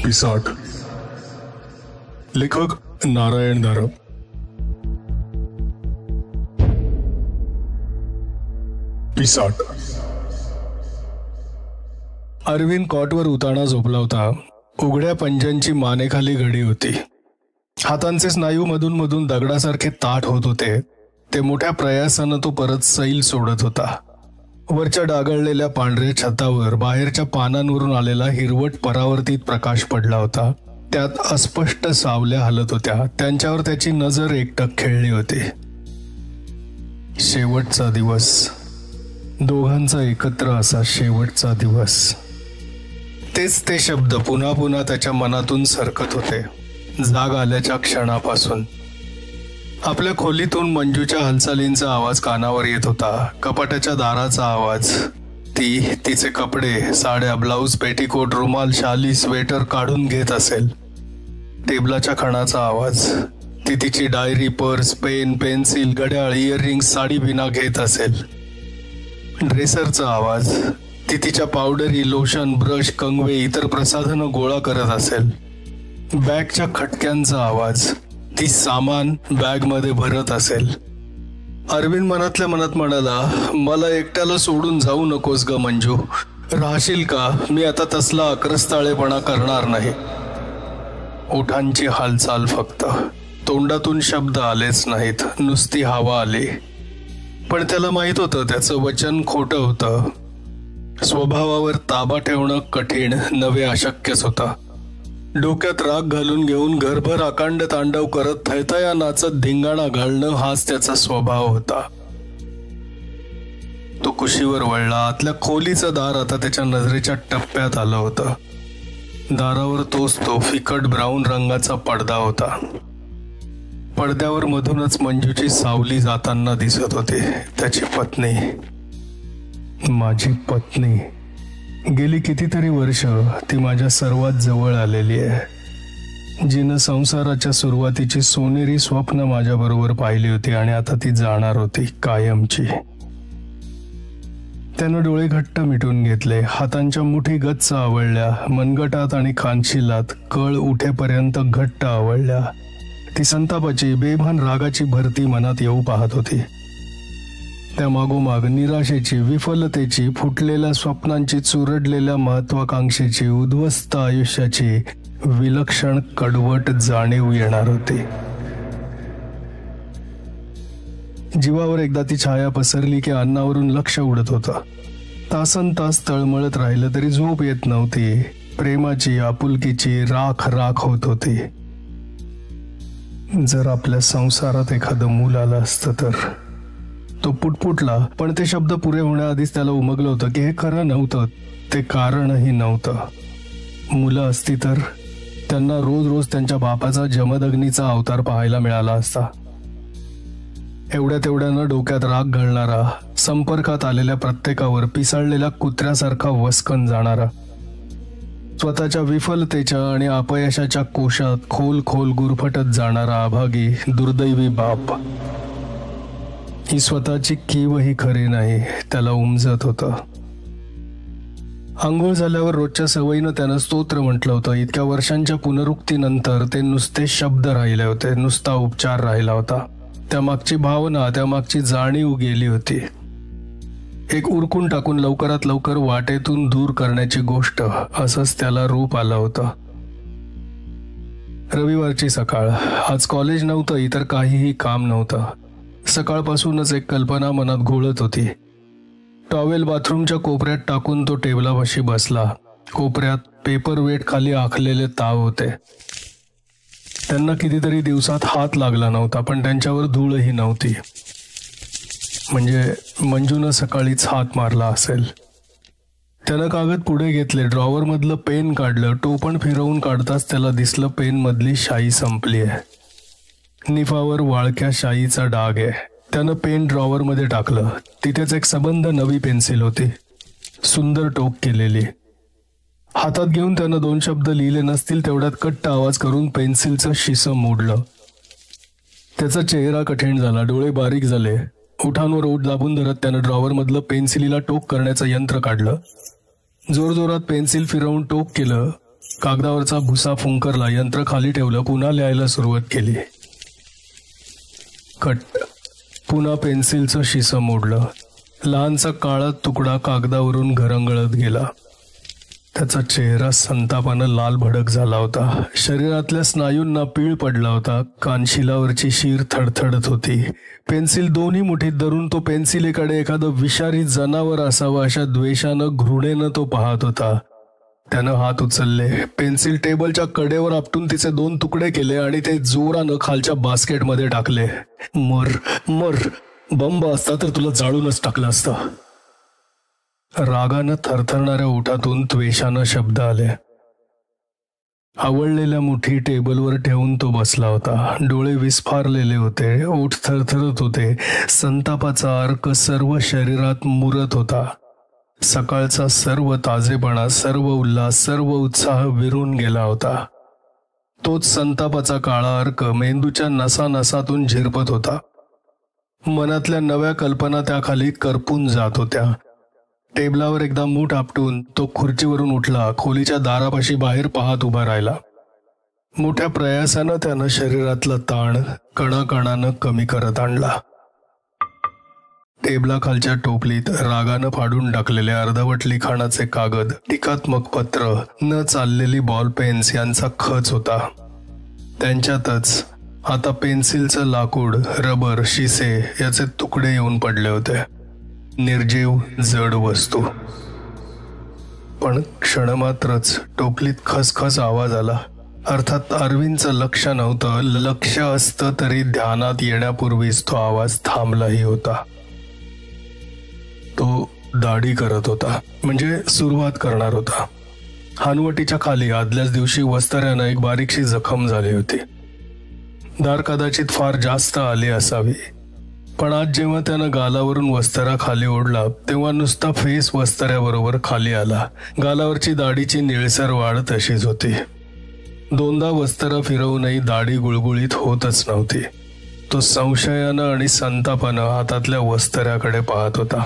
पिसाट. लेखक नारायण धारप. पिसाट. अरविंद कॉटवर उताणा झोपला होता. उघड्या पंजांची मानेखाली घडी होती. हातांचे स्नायू मधून मधून दगडासारखे ताठ होत होते. ते मोठ्या प्रयासानं तो परत सैल सोडत होता. वरच्या डागळलेल्या पांढऱ्या छतावर बाहेरच्या पानांवरून आलेला हिरवट परावर्तित प्रकाश पडला होता. त्यात अस्पष्ट सावल्या हलत होत्या. त्यांच्यावर त्याची नजर एकटक खेळली होती. शेवटचा दिवस. दोघांचा एकत्र असा शेवटचा दिवस. तेच ते शब्द पुन्हा पुन्हा त्याच्या मनातून सरकत होते जाग आल्याच्या क्षणापासून. आपल्या खोलीतून मंजूच्या हालचालींचा आवाज कानावर येत होता. कपाटाच्या दाराचा आवाज. ती तिचे कपडे, साड्या, ब्लाऊज, पेटीकोट, रुमाल, शाली, स्वेटर काढून घेत असेल. टेबलाच्या खणाचा आवाज. ती तिची डायरी, पर्स, पेन, पेन्सिल, घड्याळ, इयररिंग्स, साडी बिना घेत असेल. ड्रेसरचा आवाज. ती तिच्या पावडरी, लोशन, ब्रश, कंगवे, इतर प्रसाधनं गोळा करत असेल. बॅगच्या खटक्यांचा आवाज. ती सामान बॅगमध्ये भरत असेल. अरविंद मनातल्या मनात म्हणाला, मला एकट्याला सोडून जाऊ नकोस ग मंजू. राहशील का? मी आता तसला अक्रस्ताळेपणा करणार नाही. ओठांची हालचाल फक्त. तोंडातून शब्द आलेच नाहीत. नुसती हवा आली. पण त्याला माहित होतं त्याचं वचन खोटं होतं. स्वभावावर ताबा ठेवणं कठीण नवे अशक्यच होतं. डोक्यात राग घालून घेऊन घरभर अकांड तांडव करत थैथया नाचत धिंगाणा घालणं हाच त्याचा स्वभाव होता. तो कुशीवर वळला. आतल्या खोलीचं दार आता त्याच्या नजरेच्या टप्प्यात आलं होतं. दारावर तो फिकट ब्राऊन रंगाचा पडदा होता. पडद्यावर मधूनच मंजूची सावली जाताना दिसत होती. त्याची पत्नी. माझी पत्नी. गेली कितीतरी वर्ष ती माझ्या सर्वात जवळ आलेली आहे. जिनं संसाराच्या सुरुवातीची सोनेरी स्वप्न माझ्याबरोबर पाहिली होती आणि आता ती जाणार होती कायमची. त्यानं डोळे घट्ट मिटून घेतले. हातांच्या मुठी गच्च आवळल्या. मनगटात आणि खानशिलात कळ उठेपर्यंत घट्ट आवळल्या. ती संतापाची बेभान रागाची भरती मनात येऊ पाहत होती. त्या मागोमाग निराशेची, विफलतेची, फुटलेल्या स्वप्नांची, चुरडलेल्या महत्वाकांक्षेची, उद्ध्वस्त आयुष्याची विलक्षण कडवट जाणीव येणार होती. जीवावर एकदा ती छाया पसरली की अन्नावरून लक्ष उडत होतं. तासनतास तळमळत राहिलं तरी झोप येत नव्हती. प्रेमाची, आपुलकीची राख राख होत होती. जर आपल्या संसारात एखादं मूल आलं असतं तर. तो पुटपुटला. पण ते शब्द पुरे होण्याआधीच त्याला उमगलं होतं की हे खरं नव्हतं. ते कारणही नव्हतं. मुलं असती तर त्यांना रोज रोज त्यांच्या बापाचा जमदग्नीचा अवतार पाहायला मिळाला असता. एवढ्या तेवढ्यानं डोक्यात राग घालणारा, संपर्कात आलेल्या प्रत्येकावर पिसाळलेल्या कुत्र्यासारखा वसकन जाणारा, स्वतःच्या विफलतेच्या आणि अपयशाच्या कोशात खोल खोल गुरफटत जाणारा अभागी दुर्दैवी बाप. ही स्वतःची कीवही खरी नाही. त्याला उमजत होतं. आंघोळ झाल्यावर रोजच्या सवयीनं त्यानं स्तोत्र म्हटलं होतं. इतक्या वर्षांच्या पुनरुक्तीनंतर ते नुसते शब्द राहिले होते. नुसता उपचार राहिला होता. त्यामागची भावना, त्यामागची जाणीव गेली होती. एक उरकून टाकून लवकरात लवकर वाटेतून दूर करण्याची गोष्ट, असंच त्याला रूप आलं होतं. रविवारची सकाळ. आज कॉलेज नव्हतं, इतर काहीही काम नव्हतं. सकाळपासूनच एक कल्पना मनात घोळत होती. टॉवेल बाथरूमच्या कोपऱ्यात टाकून तो टेबलापाशी बसला. कोपऱ्यात पेपर वेट खाली आखलेले ताव होते. त्यांना कितीतरी दिवसात हात लागला नव्हता, पण त्यांच्यावर धूळही नव्हती. म्हणजे मंजूनं सकाळीच हात मारला असेल. त्यानं कागद पुढे घेतले. ड्रॉवरमधलं पेन काढलं. टोपण फिरवून काढताच त्याला दिसलं पेनमधली शाई संपली आहे. निफावर वाळक्या शाईचा डाग आहे. त्यानं पेन ड्रॉवरमध्ये टाकलं. तिथेच एक सबंध नवी पेन्सिल होती, सुंदर टोक केलेली. हातात घेऊन त्यानं 2 शब्द लिहिले नसतील तेवढ्यात कट्ट आवाज करून पेन्सिलचं शिसं मोडलं. त्याचा चेहरा कठीण झाला. डोळे बारीक झाले. ओठांवर ओठ दाबून धरत त्यानं ड्रॉवरमधलं पेन्सिलीला टोक करण्याचं यंत्र काढलं. जोरजोरात पेन्सिल फिरवून टोक केलं. कागदावरचा भुसा फुंकरला, यंत्र खाली ठेवलं, पुन्हा लिहायला सुरुवात केली. कट. पुन्हा पेन्सिलचं शिसं मोडलं. लहानसा काळा तुकडा कागदावरून घरंगळत गेला. त्याचा चेहरा संतापानं लाल भडक झाला होता. शरीरातल्या स्नायूंना पीळ पडला होता. कानशिलावरची शीर थडथडत होती. पेन्सिल दोन्ही मुठीत धरून तो पेन्सिलीकडे एखादं विषारी जनावर असावं अशा द्वेषानं, घृणेनं तो पाहत होता. त्यानं हात उचलले, पेन्सिल टेबलच्या कडेवर आपटून तिचे 2 तुकडे केले आणि ते जोरानं खालच्या बास्केटमध्ये टाकले. मर मर, बंब असता तर तुला जाळूनच टाकलं असतं. रागानं थरथरणाऱ्या ओठातून त्वेषानं शब्द आले. आवळलेल्या मुठी टेबलवर ठेवून तो बसला होता. डोळे विस्फारलेले होते, ओठ थरथरत होते. संतापाचा अर्क सर्व शरीरात मुरत होता. सकाळचा सर्व ताजेपणा, सर्व उल्हास, सर्व उत्साह विरून गेला होता. तोच संतापाचा काळा अर्क मेंदूच्या नसानसातून झिरपत होता. मनातल्या नव्या कल्पना त्याखाली करपून जात होत्या. टेबलावर एकदा मूठ आपटून तो खुर्चीवरून उठला. खोलीच्या दारापाशी बाहेर पाहत उभा राहिला. मोठ्या प्रयासानं त्यानं शरीरातला ताण कणाकणानं कमी करत आणला. टेबलाखालच्या टोपलीत रागानं फाडून टाकलेले अर्धवट लिखाणाचे कागद, टीकात्मक पत्र, न चाललेली बॉल पेन्स यांचा खच होता. त्यांच्यातच आता पेन्सिलचं लाकूड, रबर, शिसे याचे तुकडे येऊन पडले होते. निर्जीव जड वस्तू. पण क्षणमात्रच टोपलीत खसखस आवाज आला. अर्थात अरविंदचं लक्ष नव्हतं. लक्ष असतं तरी ध्यानात येण्यापूर्वीच तो आवाज थांबलाही होता. तो दाढी करत होता, म्हणजे सुरुवात करणार होता. हानवटीच्या खाली आदल्याच दिवशी वस्ताऱ्यानं एक बारीकशी जखम झाली होती. धार कदाचित फार जास्त आली असावी, पण आज जेव्हा त्यानं गालावरून वस्तारा खाली ओढला तेव्हा नुसता फेस वस्ताऱ्याबरोबर खाली आला. गालावरची दाढीची निळसर वाढ तशीच होती. 2दा वस्तारा फिरवूनही दाढी गुळगुळीत होतच नव्हती. तो संशयानं आणि संतापानं हातातल्या वस्ताऱ्याकडे पाहत होता.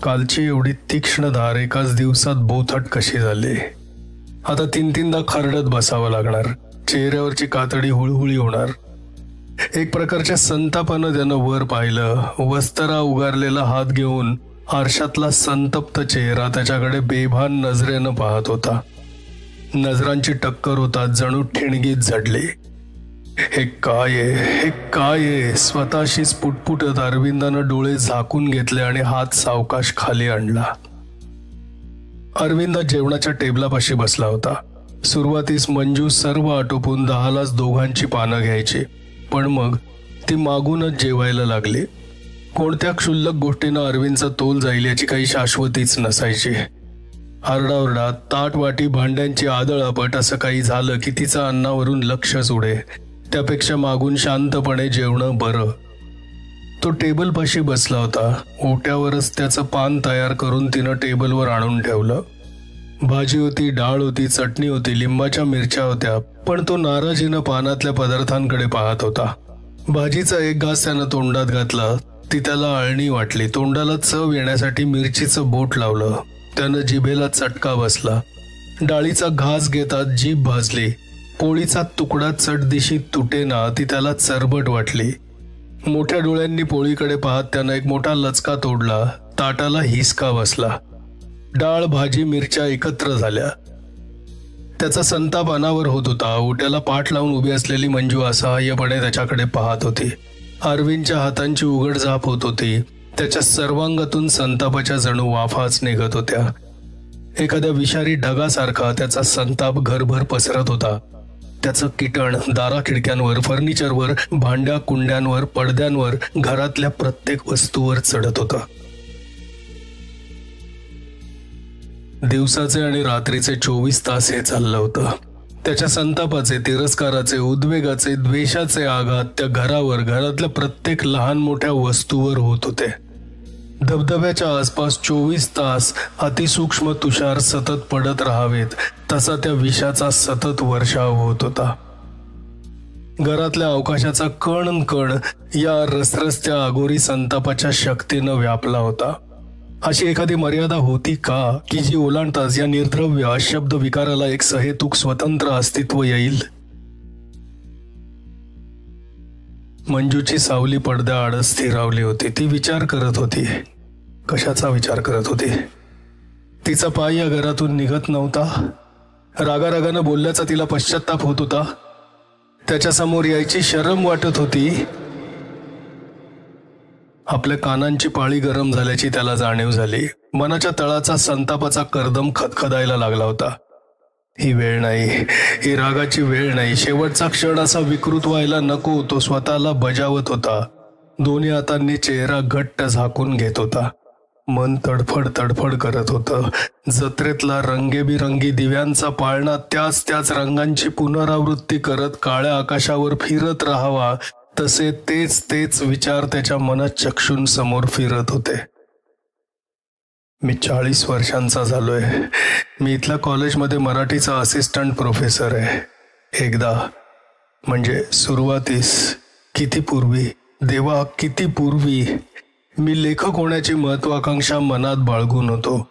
कालची एवढी तीक्ष्ण धार एकाच दिवसात बोथट कशी झाली? आता 3-3दा खरडत बसावं लागणार. चेहऱ्यावरची कातडी हुळहुळी होणार. एक प्रकारच्या संतापानं त्यानं वर पाहिलं. वस्तारा उगारलेला हात घेऊन आरशातला संतप्त चेहरा त्याच्याकडे बेभान नजरेनं पाहत होता. नजरांची टक्कर होतात जणू ठिणगीत झडली. हे काय आहे, हे काय आहे? स्वतःशीच पुटपुटत अरविंदानं डोळे झाकून घेतले आणि हात सावकाश खाली आणला. अरविंद जेवणाच्या टेबलापाशी बसला होता. सुरुवातीस मंजू सर्व आटोपून 10लाच दोघांची पानं घ्यायची, पण मग ती मागूनच जेवायला लागली. कोणत्या क्षुल्लक गोष्टीनं अरविंदचा तोल जाईल याची काही शाश्वतीच नसायची. आरडाओरडा, ताटवाटी, भांड्यांची आदळापट असं काही झालं की तिचं अन्नावरून लक्षच उडे. त्यापेक्षा मागून शांतपणे जेवणं बरं. तो टेबलपाशी बसला होता. ओट्यावरच त्याचं पान तयार करून तिनं टेबलवर आणून ठेवलं. भाजी होती, डाळ होती, चटणी होती, लिंबाच्या मिरच्या होत्या, पण तो नाराजीनं पानातल्या पदार्थांकडे पाहत होता. भाजीचा एक घास त्यानं तोंडात घातला. ती त्याला अळणी वाटली. तोंडाला चव येण्यासाठी मिरचीचं बोट लावलं. त्यानं जिभेला चटका बसला. डाळीचा घास घेतात जीभ भाजली. पोळीचा तुकडा चटदिशी तुटेना ती त्याला चरबट वाटली. मोठ्या डोळ्यांनी पोळीकडे पाहत त्यानं एक मोठा लचका तोडला. ताटाला हिसका बसला. डाळ, भाजी, मिरच्या एकत्र झाल्या. त्याचा संताप अनावर होत होता. ओट्याला पाठ लावून उभी असलेली मंजू असहाय्यपणे त्याच्याकडे पाहत होती. अरविंदच्या हातांची उघडझाप होत होती. त्याच्या सर्वांगातून संतापाच्या जणू वाफाच निघत होत्या. एखाद्या विषारी ढगासारखा त्याचा संताप घरभर पसरत होता. त्याचं किटण दारा खिडक्यांवर, फर्निचरवर, भांड्या कुंड्यांवर, पडद्यांवर, घरातल्या प्रत्येक वस्तूवर चढत होतं. दिवसाचे आणि रात्रीचे 24 तास हे चाललं होतं. त्याच्या संतापाचे, तिरस्काराचे, उद्वेगाचे, द्वेषाचे आघात त्या घरावर, घरातल्या प्रत्येक लहान मोठ्या वस्तूवर होत होते. धबधब्याच्या आसपास 24 तास अतिसूक्ष्म तुषार सतत पडत राहावेत तसा त्या विषाचा सतत वर्षाव होत होता. घरातल्या अवकाशाचा कण कण या रसरसत्या अघोरी संतापाच्या शक्तीनं व्यापला होता. अशी एखादी मर्यादा होती का की जी ओलांडताच या निर्द्रव्य अशब्द विकाराला एक सहेतुक स्वतंत्र अस्तित्व येईल? मंजूची सावली पडद्याआड स्थिरावली होती. ती विचार करत होती. कशाचा विचार करत होती? तिचा पाय या घरातून निघत नव्हता. रागारागानं बोलल्याचा तिला पश्चाताप होत होता. त्याच्यासमोर यायची शरम वाटत होती. आपल्या कानांची पाळी गरम झाल्याची त्याला जाणीव झाली. मनाच्या तळाचा संतापाचा कर्दम खदखदायला लागला होता. ही वेळ नाही, ही रागाची वेळ नाही. शेवटचा क्षण असा विकृत व्हायला नको, तो स्वतःला बजावत होता. दोन्ही हातांनी चेहरा घट्ट झाकून घेत होता. मन तडफड तडफड करत होतं. जत्रेतला रंगेबिरंगी दिव्यांचा पाळणा त्याच त्याच रंगांची पुनरावृत्ती करत काळ्या आकाशावर फिरत राहावा, तसे तेच तेच विचार त्याच्या मनात चक्षून समोर फिरत होते. मी 40 वर्षांचा झालोय. मी इथल्या कॉलेजमध्ये मराठीचा असिस्टंट प्रोफेसर आहे. एकदा म्हणजे सुरुवातीस, किती पूर्वी, देवा किती पूर्वी, मी लेखक होण्याची महत्वाकांक्षा मनात बाळगून होतो.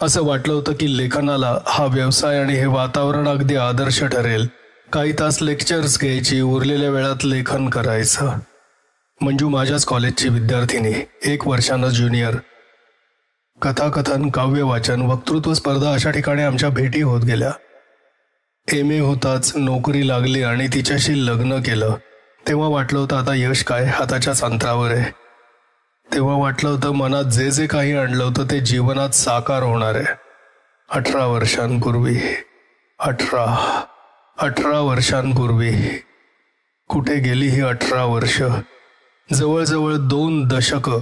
असं वाटलं होतं की लेखनाला हा व्यवसाय आणि हे वातावरण अगदी आदर्श ठरेल. काही तास लेक्चर्स घ्यायची, उरलेल्या वेळात लेखन करायचं. मंजू माझ्याच कॉलेजची विद्यार्थिनी, 1 वर्षानं ज्युनियर. कथाकथन, काव्य वाचन, वक्तृत्व स्पर्धा अशा ठिकाणी आमच्या भेटी होत गेल्या. MA होताच नोकरी लागली आणि तिच्याशी लग्न केलं. तेव्हा वाटलं होतं आता यश काय हाताच्याच अंतरावर आहे. तेव्हा वाटलं होतं मनात जे जे काही आणलं होतं ते जीवनात साकार होणार आहे. 18 वर्षांपूर्वी, 18 वर्षांपूर्वी कुठे गेली ही 18 वर्ष? जवळजवळ 2 दशकं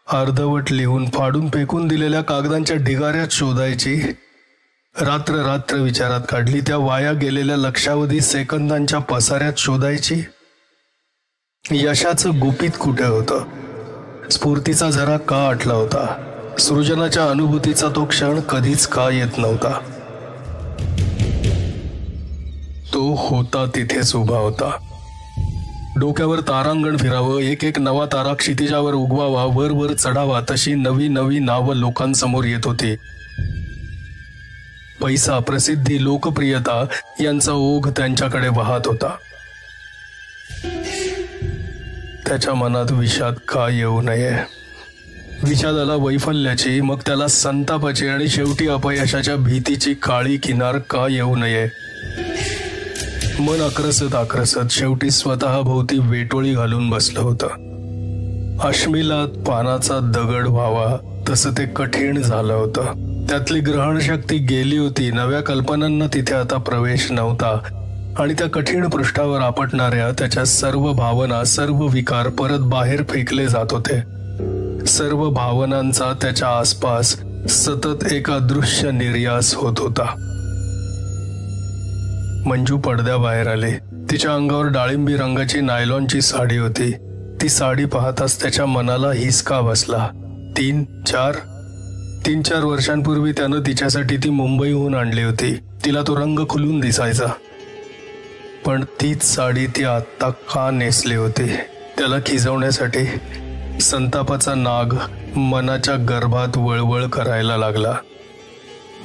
अर्धवट लिहून फाडून फेकून दिलेल्या कागदांच्या ढिगाऱ्यात शोधायची. रात्र रात्र विचारात काढली. त्या वाया गेलेल्या लक्षावधी सेकंदांच्या पसाऱ्यात शोधायची. यशाचं गुपित कुठे होतं? स्फूर्तीचा झरा का आटला होता? सृजनाच्या अनुभूतीचा तो क्षण कधीच का येत नव्हता? तो होता तिथेच उभा होता. डोक्यावर तारांगण फिरावं, एक एक नवा तारा क्षितिजावर उगवावा, वर वर चढावा, तशी नवी नवी नावं लोकांसमोर येत होती. पैसा, प्रसिद्धी, लोकप्रियता यांचा ओघ त्यांच्याकडे वाहत होता. त्याच्या मनात विषाद का येऊ नये? विषादाला वैफल्याची, मग त्याला संतापाची आणि शेवटी अपयशाच्या भीतीची काळी किनार का येऊ नये? मन आक्रसत आक्रसत शेवटी स्वतःभोवती वेटोळी घालून बसलं होतं. अश्मिलात पानाचा दगड व्हावा तसं ते कठीण झालं होतं. त्यातली ग्रहणशक्ती गेली होती. नव्या कल्पनांना तिथे आता प्रवेश नव्हता आणि त्या कठीण पृष्ठावर आपटणाऱ्या त्याच्या सर्व भावना, सर्व विकार परत बाहेर फेकले जात होते. सर्व भावनांचा त्याच्या आसपास सतत एक अदृश्य निर्यास होत होता. मंजू पडद्याबाहेर आली. तिच्या अंगावर डाळिंबी रंगाची नायलॉनची साडी होती. ती साडी पाहताच त्याच्या मनाला हिसका बसला. 3-4 वर्षांपूर्वी त्यानं तिच्यासाठी ती मुंबईहून आणली होती. तिला तो रंग खुलून दिसायचा. पण तीच साडी ती आत्ता का नेसली होती? त्याला खिजवण्यासाठी संतापाचा नाग मनाच्या गर्भात वळवळ करायला लागला.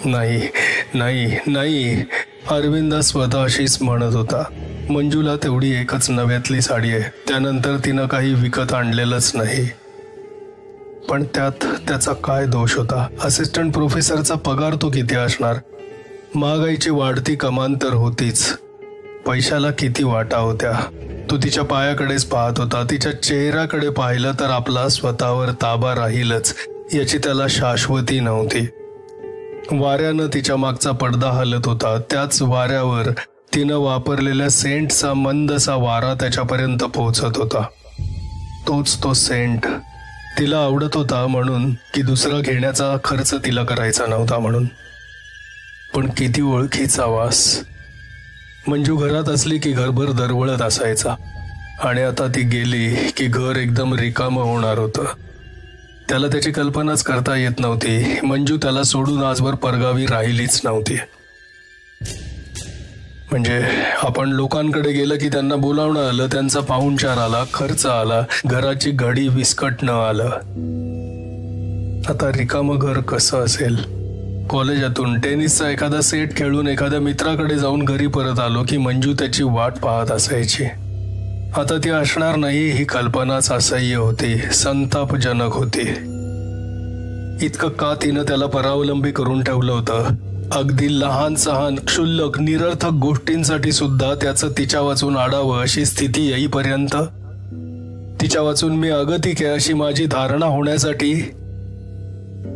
नाही नाही नाही, अरविंद स्वतःशीच म्हणत होता. मंजूला तेवढी एकच नव्यातली साडी आहे. त्यानंतर तिनं काही विकत आणलेलंच नाही. पण त्यात त्याचा काय दोष होता? असिस्टंट प्रोफेसरचा पगार तो किती असणार? महागाईची वाढती कमान तर होतीच. पैशाला किती वाटा होत्या? तो तिच्या पायाकडेच पाहत होता. तिच्या चेहऱ्याकडे पाहिलं तर आपला स्वतःवर ताबा राहीलच याची त्याला शाश्वती नव्हती. वाऱ्यानं तिच्या मागचा पडदा हलत होता. त्याच वाऱ्यावर तिनं वापरलेल्या सेंटचा मंदसा वारा त्याच्यापर्यंत पोहोचत होता. तोच तो सेंट तिला आवडत होता म्हणून, की दुसरा घेण्याचा खर्च तिला करायचा नव्हता म्हणून? पण किती ओळखीचा वास. मंजू घरात असली की घरभर दरवळत असायचा आणि आता ती गेली की घर एकदम रिकामं होणार होतं. त्याला त्याची कल्पनाच करता येत नव्हती. मंजू त्याला सोडून आजवर परगावी राहिलीच नव्हती. म्हणजे आपण लोकांकडे गेलं की त्यांना बोलावणं आलं, त्यांचा पाहुणचार आला, खर्च आला, घराची घडी विस्कटणं आलं. आता रिकामं घर कसं असेल. कॉलेजातून टेनिसचा एखादा सेट खेळून एखाद्या मित्राकडे जाऊन घरी परत आलो की मंजू त्याची वाट पाहत असायची. आता ती असणार नाही ही कल्पनाच असह्य होती, संतापजनक होती. इतकं का तिनं त्याला परावलंबी करून ठेवलं होतं. अगदी लहान सहान क्षुल्लक निरर्थक गोष्टींसाठी सुद्धा त्याचं तिच्या वाचून आडावं अशी स्थिती येईपर्यंत, तिच्या वाचून मी अगतिक आहे अशी माझी धारणा होण्यासाठी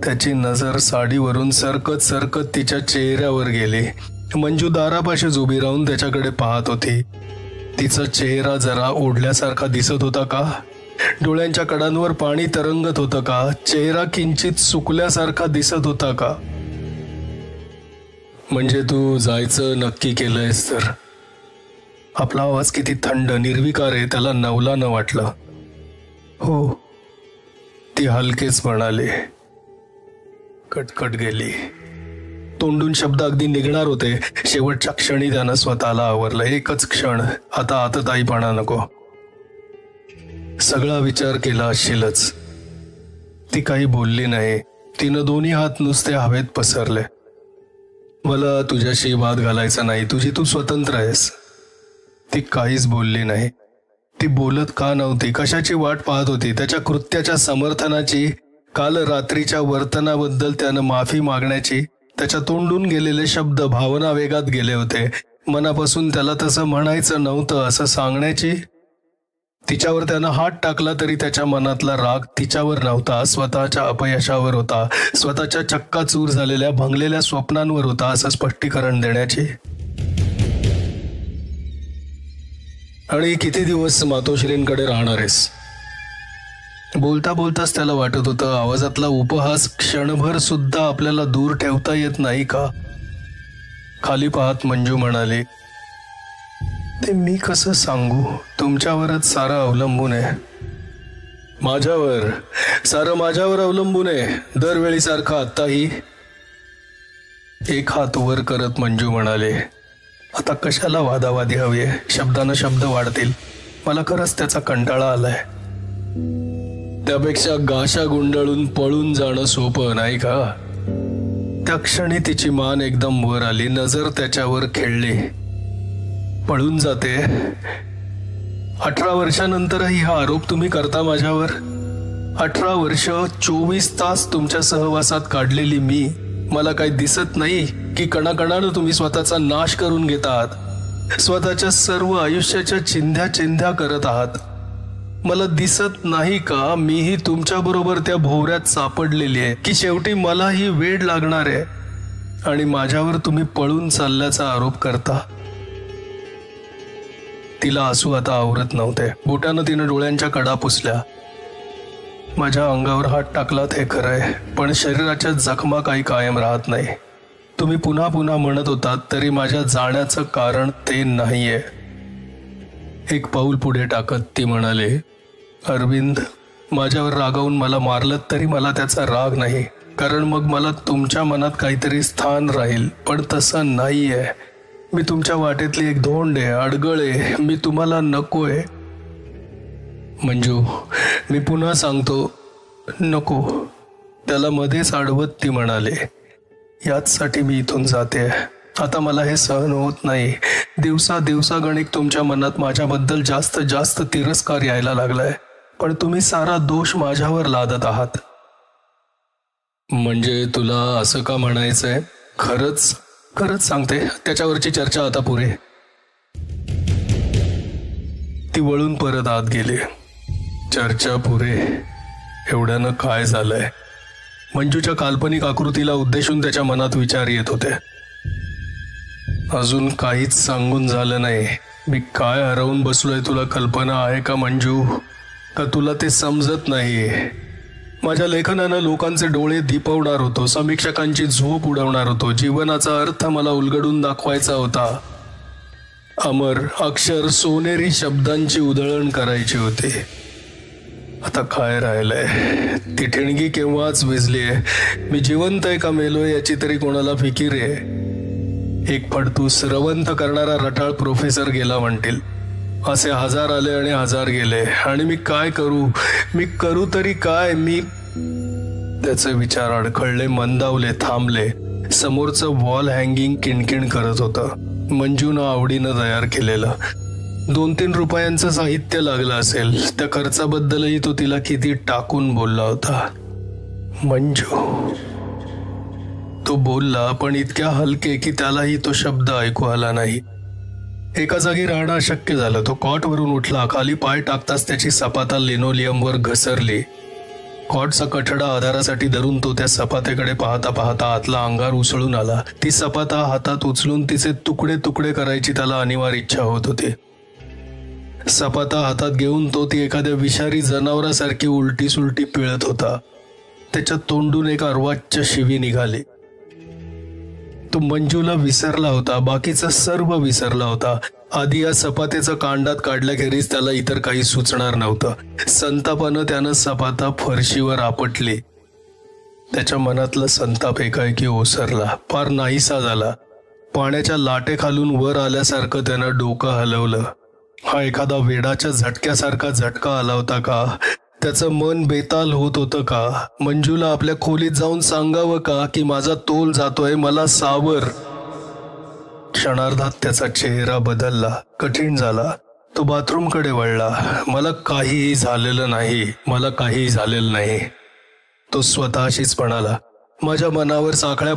त्याची नजर साडीवरून सरकत सरकत तिच्या चेहऱ्यावर गेली. मंजू दारापाशीच उभी राहून त्याच्याकडे पाहत होती. तिचा चेहरा जरा ओढल्यासारखा दिसत होता का? डोळ्यांच्या कडांवर पाणी तरंगत होतं का? चेहरा किंचित सुकल्यासारखा दिसत होता का? म्हणजे तू जायचं नक्की केलंयस तर? आपला आवाज किती थंड निर्विकार आहे त्याला नवला न वाटलं. हो, ती हलकेच म्हणाली. कटकट गेली. तोंडून शब्द अगदी निघणार होते. शेवटच्या क्षणी त्यानं स्वतःला आवरलं. एकच क्षण, आता आतताईपणा नको. सगळा विचार केला असशीलच. ती काही बोलली नाही. तिनं दोन्ही हात नुसते हवेत पसरले. मला तुझ्याशी वाद घालायचा नाही, तुझी तू स्वतंत्र आहेस. ती काहीच बोलली नाही. ती बोलत का नव्हती? कशाची वाट पाहत होती? त्याच्या कृत्याच्या समर्थनाची? काल रात्रीच्या वर्तनाबद्दल त्यानं माफी मागण्याची? त्याच्या तोंडून गेलेले शब्द भावना वेगात गेले होते. मनापासून त्याला तसं म्हणायचं नव्हतं असं सांगण्याची? तिच्यावर त्यानं हात टाकला तरी त्याच्या मनातला राग तिच्यावर नव्हता, स्वतःच्या अपयशावर होता, स्वतःच्या चक्काचूर झालेल्या भंगलेल्या स्वप्नांवर होता असं स्पष्टीकरण देण्याची. आणि किती दिवस मातोश्रींकडे राहणार आहेस? बोलता बोलताच त्याला वाटत होतं आवाजातला उपहास क्षणभर सुद्धा आपल्याला दूर ठेवता येत नाही का? खाली पाहत मंजू म्हणाली, ते मी कसं सांगू? तुमच्यावरच सारं अवलंबून आहे. माझ्यावर? सारं माझ्यावर अवलंबून आहे दरवेळी सारखं आत्ताही? एक हात वर करत मंजू म्हणाले, आता कशाला वादावादी हवी आहे? शब्दानं शब्द वाढतील. मला खरंच त्याचा कंटाळा आलाय. त्यापेक्षा गाशा गुंडाळून पळून जाणं सोपं नाही का? त्या क्षणी तिची मान एकदम वर आली. नजर त्याच्यावर खेळली. पळून जाते? 18 वर्षानंतरही हा आरोप तुम्ही करता माझ्यावर? 18 वर्ष 24 तास तुमच्या सहवासात काढलेली मी, मला काही दिसत नाही की कणाकणानं तुम्ही स्वतःचा नाश करून घेत आहात, स्वतःच्या सर्व आयुष्याच्या चिंध्या चिंध्या करत आहात? मला दिसत नाही का मीही तुमच्या बरोबर त्या भोवऱ्यात सापडलेली आहे, की शेवटी मलाही वेड लागणार आहे आणि माझ्यावर तुम्ही पळून चालल्याचा आरोप करता? तिला आसू आता आवरत नव्हते. बोटानं तिनं डोळ्यांच्या कडा पुसल्या. माझ्या अंगावर हात टाकलात हे खरंय, पण शरीराच्या जखमा काही कायम राहत नाही. तुम्ही पुन्हा पुन्हा म्हणत होतात तरी माझ्या जाण्याचं कारण ते नाहीये. एक पाऊल पुढे टाकत ती म्हणाले, अरविंद, माझ्यावर रागावून मला मारलं तरी मला त्याचा राग नाही, कारण मग मला तुमच्या मनात काहीतरी स्थान राहील. पण तसं नाहीये. मी तुमच्या वाटेतली एक धोंड आहे, अडगळे. मी तुम्हाला नकोय. मंजू, मी पुन्हा सांगतो, नको. त्याला मध्येच अडवत ती म्हणाले, याचसाठी मी इथून जाते. आता मला हे सहन होत नाही. दिवसा दिवसा गणिक तुमच्या मनात माझ्याबद्दल जास्त जास्त तिरस्कार यायला लागलाय, पण तुम्ही सारा दोष माझ्यावर लादत आहात. म्हणजे तुला असं का म्हणायचंय? खरंच खरंच सांगते, त्याच्यावरची चर्चा आता पुरे. ती वळून परत आत गेली. चर्चा पुरे? एवढ्यानं काय झालंय? मंजूच्या काल्पनिक आकृतीला उद्देशून त्याच्या मनात विचार येत होते. अजून काहीच सांगून झालं नाही. मी काय हरवून बसलोय तुला कल्पना आहे का मंजू? का तुला ते समजत नाही? माझ्या लेखनानं लोकांचे डोळे दिपवणार होतो, समीक्षकांची झोप उडवणार होतो, जीवनाचा अर्थ मला उलगडून दाखवायचा होता. अमर अक्षर सोनेरी शब्दांची उधळण करायची होती. आता काय राहिलंय? ती ठिणगी केव्हाच विझलीय. मी जिवंत आहे का मेलोय याची तरी कोणाला फिकीर आहे? एक फडतूस रवंत करणारा रटाळ प्रोफेसर गेला म्हणतील. असे 1000 आले आणि 1000 गेले. आणि मी काय करू? मी करू तरी काय? मी त्याचे विचार अडखळले, मंदावले, थांबले. समोरचं वॉल हँगिंग किणकिण करत होतं. मंजूनं आवडीनं तयार केलेलं. 2-3 रुपयांचं साहित्य लागलं असेल. त्या खर्चाबद्दलही तो तिला किती टाकून बोलला होता. मंजू, तो बोलला, पण इतक्या हलके की त्यालाही तो शब्द ऐकू आला नाही. एका जागी राहणं अशक्य झालं. तो कॉटवरून उठला. खाली पाय टाकताच त्याची सपाता लिनोलियमवर घसरली. कॉटचा कठडा आधारासाठी धरून तो त्या सपातेकडे पाहता पाहता आतला अंगार उसळून आला. ती सपाता हातात उचलून तिचे तुकडे तुकडे करायची त्याला अनिवार्य इच्छा होत होती. सपाता हातात घेऊन तो ती एखाद्या विषारी जनावरासारखी उलटी सुलटी पिळत होता. त्याच्या तोंडून एक अर्वाच्य शिवी निघाली. तो मंजूला विसरला होता. बाकीचं सर्व विसरला होता. आधी या सपातेचं कांडात काढल्याखेरीज त्याला इतर काही सुचणार नव्हतं. संतापानं त्यानं सपाता फरशीवर आपटली. त्याच्या मनातला संताप एकाएकी ओसरला, फार नाहीसा झाला. पाण्याच्या लाटेखालून वर आल्यासारखं त्यानं डोकं हलवलं. हा एखादा वेडाच्या झटक्यासारखा झटका आला होता का? त्याचं मन बेताल होत होतं का? मंजूला आपल्या खोलीत जाऊन सांगावं का की माझा तोल जातोय, मला सावर? क्षणार्धात त्याचा चेहरा बदलला, कठीण झाला. तो बाथरूमकडे वळला. मला काहीही झालेलं नाही, मला काहीही झालेलं नाही, तो स्वतःशीच म्हणाला. माझ्या मनावर साखळ्या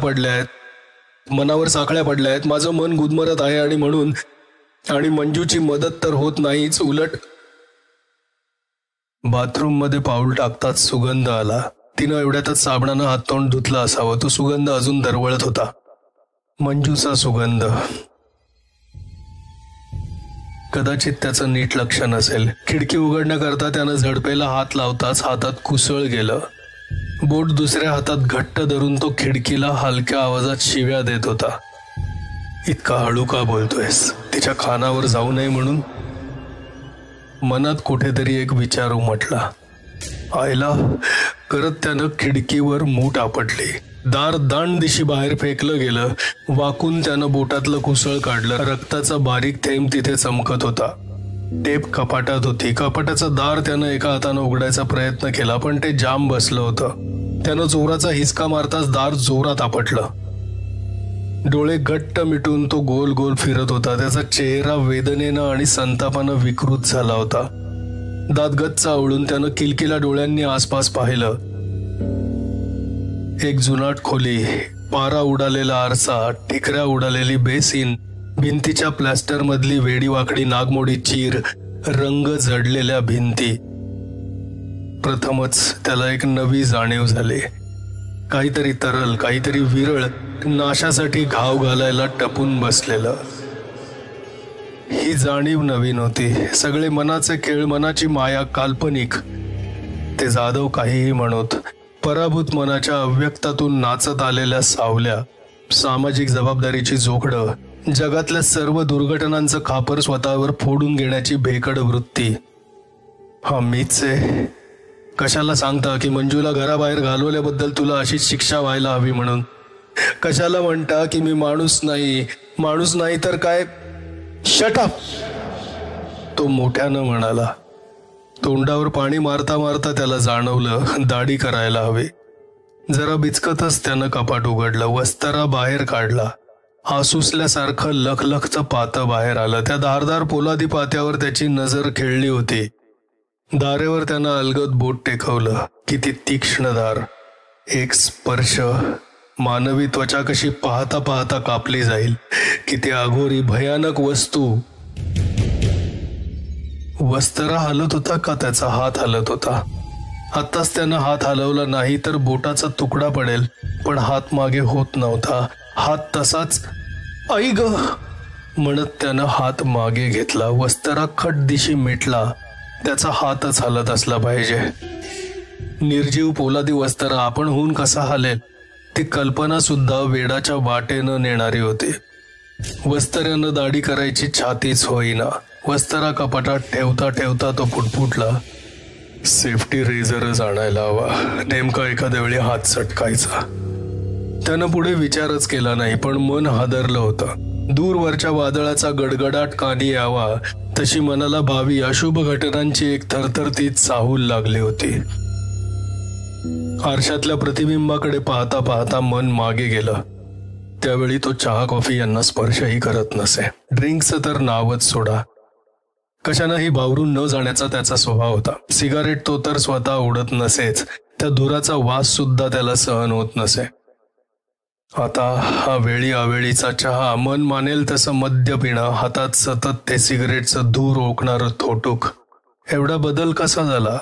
पडल्यात, माझं मन गुदमरत आहे आणि मंजूची मदत तर होत नाहीच, उलट. बाथरूम मध्ये पाऊल टाकताच सुगंध आला. तिनं एवढ्यातच साबणानं हात तोंड धुतला असावं. तो सुगंध अजून दरवळत होता. मंजूचा सुगंध. कदाचित त्याचं नीट लक्ष नसेल. खिडकी उघडण्याकरता त्यानं झडपेला हात लावताच हातात कुसळ गेलं. बोट दुसऱ्या हातात घट्ट धरून तो खिडकीला हलक्या आवाजात शिव्या देत होता. इतका हळू का बोलतोयस? तिच्या कानावर जाऊ नये म्हणून. मनात कुठेतरी एक विचार उमटला. आयला करत त्यानं खिडकीवर मूठ आपटली. दार दांडदिशी बाहेर फेकलं गेलं. वाकून त्यानं बोटातलं कुसळ काढलं. रक्ताचा बारीक थेंब तिथे चमकत होता. टेप कपाटात होती. कपाटाचं दार त्यानं एका हातानं उघडायचा प्रयत्न केला, पण ते जाम बसलं होतं. त्यानं जोराचा हिसका मारताच दार जोरात आपटलं. डोळे घट्ट मिटून तो गोल गोल फिरत होता. त्याचा चेहरा वेदनेनं आणि संतापानं विकृत झाला होता. दात गच्च आवळून त्यानं किलकिला डोळ्यांनी आसपास पाहिलं. एक जुनाट खोली, पारा उडालेला आरसा, ठिकऱ्या उडालेली बेसिन, भिंतीच्या प्लॅस्टर मधली वेडीवाकडी नागमोडी चीर, रंग जडलेल्या भिंती. प्रथमच त्याला एक नवी जाणीव झाली. काहीतरी तरल, काहीतरी विरळ, नाशासाठी घाव घालायला टपून बसलेलं. ही जाणीव नवीन होती. सगळे मनाचे खेळ, मनाची माया काल्पनिक. ते जाधव काहीही म्हणत, पराभूत मनाच्या अव्यक्तातून नाचत आलेल्या सावल्या, सामाजिक जबाबदारीची जोखडं, जगातल्या सर्व दुर्घटनांचं खापर स्वतःवर फोडून घेण्याची भेकड वृत्ती. हा मीच आहे. कशाला सांगता की मंजूला घराबाहेर घालवल्याबद्दल तुला अशीच शिक्षा व्हायला हवी म्हणून? कशाला म्हणता की मी माणूस नाही तर काय? शट अप, तो मोठ्यानं म्हणाला. तोंडावर पाणी मारता मारता त्याला जाणवलं दाढी करायला हवी. जरा बिचकतच त्यानं कपाट उघडलं. वस्तारा बाहेर काढला. आसुसल्यासारखं लखलखचं पातं बाहेर आलं. त्या धारदार पोलादी पात्यावर त्याची नजर खेळली होती. दारेवर त्यानं अलगद बोट टेकवलं. किती तीक्ष्ण दार. एक स्पर्श. मानवी त्वचा कशी पाहता पाहता कापली जाईल. किती अघोरी भयानक वस्तू. वस्तारा हलत होता का त्याचा हात हलत होता? आत्ताच त्यानं हात हलवला नाही तर बोटाचा तुकडा पडेल, पण हात मागे होत नव्हता. हात तसाच. आई ग म्हणत त्यानं हात मागे घेतला. वस्तारा खट दिशी मिटला. त्याचा हातच हलत असला पाहिजे. निर्जीव पोलादी वस्तारा आपण होऊन कसा हलेल ती कल्पना सुद्धा वेडाच्या वाटेनं नेणारी होती. वस्ताऱ्यानं दाढी करायची छातीच होईना. वस्तारा कपाटात ठेवता ठेवता तो फुटफुटला. सेफ्टी रेझरच आणायला हवा. नेमका एखाद्या वेळी हात सटकायचा. त्यानं पुढे विचारच केला नाही, पण मन हादरलं होतं. दूरवरच्या वादळाचा गडगडाट कानी यावा तशी मनाला भावी अशुभ घटनांची एक थरथरती चाहूल लागली होती. आरशातल्या प्रतिबिंबाकडे पाहता पाहता मन मागे गेलं. त्यावेळी तो चहा कॉफी यांना स्पर्शही करत नसे. ड्रिंकचं तर नावच सोडा. कशानंही बावरून न जाण्याचा त्याचा स्वभाव होता. सिगारेट तो तर स्वतः ओढत नसेच, त्या धुराचा वास सुद्धा त्याला सहन होत नसे. आता हा वेळी अवेळीचा चहा, मन मानेल तसं मद्य पिणं, हातात सतत ते सिगरेटचं धूर ओकणारं थोटूक, एवढा बदल कसा झाला?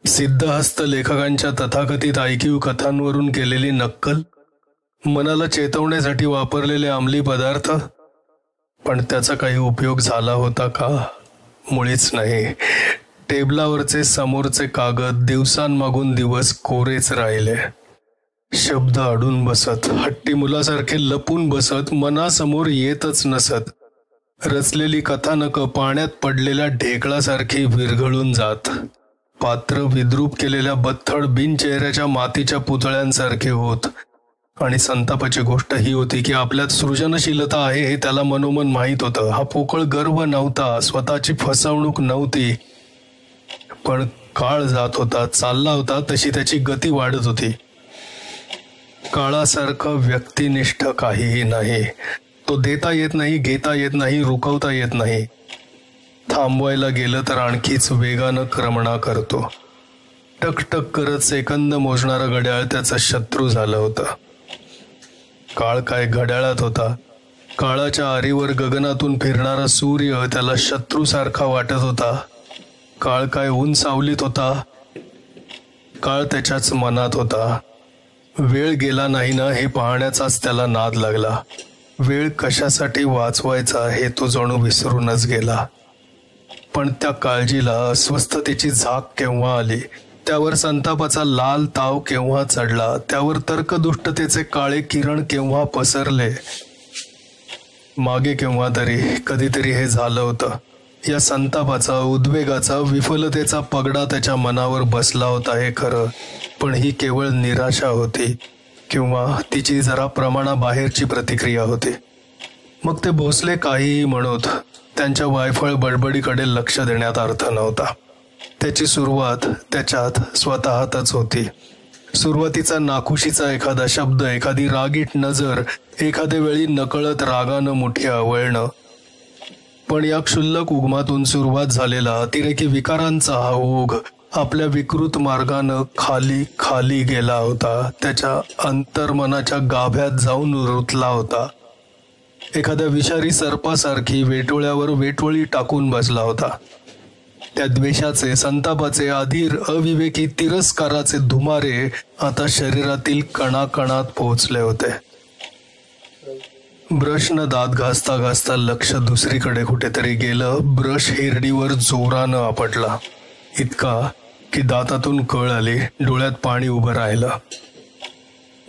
सिद्धहस्त लेखकांच्या तथाकथित IQ कथांवरून केलेली नक्कल, मनाला चेतवण्यासाठी वापरलेले अंमली पदार्थ, पण त्याचा काही उपयोग झाला होता का? मुळीच नाही. टेबलावरचे समोरचे कागद दिवसांमागून दिवस कोरेच राहिले. शब्द अडून बसत, हट्टी मुलासारखे लपून बसत, मनासमोर येतच नसत. रचलेली कथानक पाण्यात पडलेल्या ढेकळासारखी विरघळून जात. पात्र विद्रूप केलेल्या बत्थड बिनचेहऱ्याच्या मातीच्या पुतळ्यांसारखे होत. आणि संतापाची गोष्ट ही होती की आपल्यात सृजनशीलता आहे हे त्याला मनोमन माहीत होतं. हा पोकळ गर्व नव्हता, स्वतःची फसवणूक नव्हती. पण काळ जात होता, चालला होता तशी त्याची गती वाढत होती. काळासारखं व्यक्तिनिष्ठ काहीही नाही. तो देता येत नाही, घेता येत नाही, रुकवता येत नाही. थांबवायला गेलं तर आणखीच वेगानं क्रमणा करतो. टकटक करत सेकंद मोजणारं घड्याळ त्याचा शत्रू झालं होतं. काळ काय घड्याळात होता. काळाच्या आरीवर गगनातून फिरणारा सूर्य त्याला शत्रूसारखा वाटत होता. काळ काय ऊन सावलीत होता. काळ त्याच्याच मनात होता. वेळ गेला नाही ना हे पाहण्याचाच त्याला नाद लागला. वेळ कशासाठी वाचवायचा हे तो जणू विसरूनच गेला. पण त्या काळजीला अस्वस्थतेची झाक केव्हा आली, त्यावर संतापाचा लाल ताव केव्हा चढला, त्यावर तर्कदुष्टतेचे काळे किरण केव्हा पसरले. मागे केव्हा तरी कधीतरी हे झालं होतं. या संतापाचा, उद्वेगाचा, विफलतेचा पगडा त्याच्या मनावर बसला होता हे खरं, पण ही केवळ निराशा होती किंवा तिची जरा प्रमाणाबाहेरची प्रतिक्रिया होती. मग ते भोसले काहीही म्हणत, त्यांच्या वायफळ बडबडीकडे लक्ष देण्यात अर्थ नव्हता. त्याची सुरुवात त्याच्यात स्वतःतच होती. सुरुवातीचा नाखुशीचा एखादा शब्द, एखादी रागीट नजर, एखाद्या वेळी नकळत रागानं मुठी आवळणं. पण या क्षुल्लक उगमातून सुरुवात झालेला अतिरेकी विकारांचा हा ओघ आपल्या विकृत मार्गानं खाली खाली गेला होता. त्याच्या अंतर्मनाच्या गाभ्यात जाऊन रुतला होता. एखाद्या विषारी सर्पासारखी वेटोळ्यावर वेटोळी टाकून बसला होता. त्या द्वेषाचे, संतापाचे, अधीर, अविवेकी तिरस्काराचे धुमारे आता शरीरातील कणाकणात पोहोचले होते. ब्रशनं दात घासता घासता लक्ष दुसरीकडे कुठेतरी गेलं. ब्रश हिरडीवर जोरानं आपटला, इतका की दातातून कळ आली, डोळ्यात पाणी उभं राहिलं.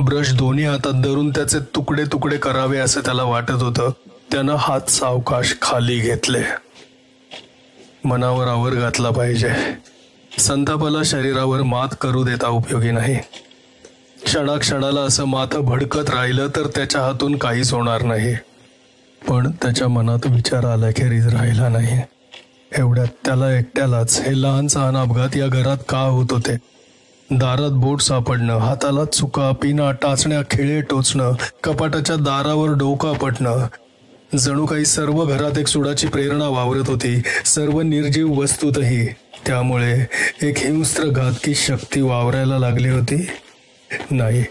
ब्रश दोन्ही हातात धरून त्याचे तुकडे तुकडे करावे असं त्याला वाटत होतं. त्यानं हात सावकाश खाली घेतले. मनावर आवर घातला पाहिजे. संतापाला शरीरावर मात करू देता उपयोगी नाही. क्षणाक्षणाला असं माथं भडकत राहिलं तर त्याच्या हातून काहीच होणार नाही. पण त्याच्या मनात विचार आल्याखेरीज राहिला नाही. एवढ्यात त्याला एकट्यालाच हे लहान सहान अपघात या घरात का होत होते? दारात बोट सापडणं, हाताला चुका, पिना, टाचण्या, खिळे टोचणं, कपाटाच्या दारावर डोका पटणं, जणू काही सर्व घरात एक सुडाची प्रेरणा वावरत होती. सर्व निर्जीव वस्तूतही त्यामुळे एक हिंस्त्र घातकी शक्ती वावरायला लागली होती. नाही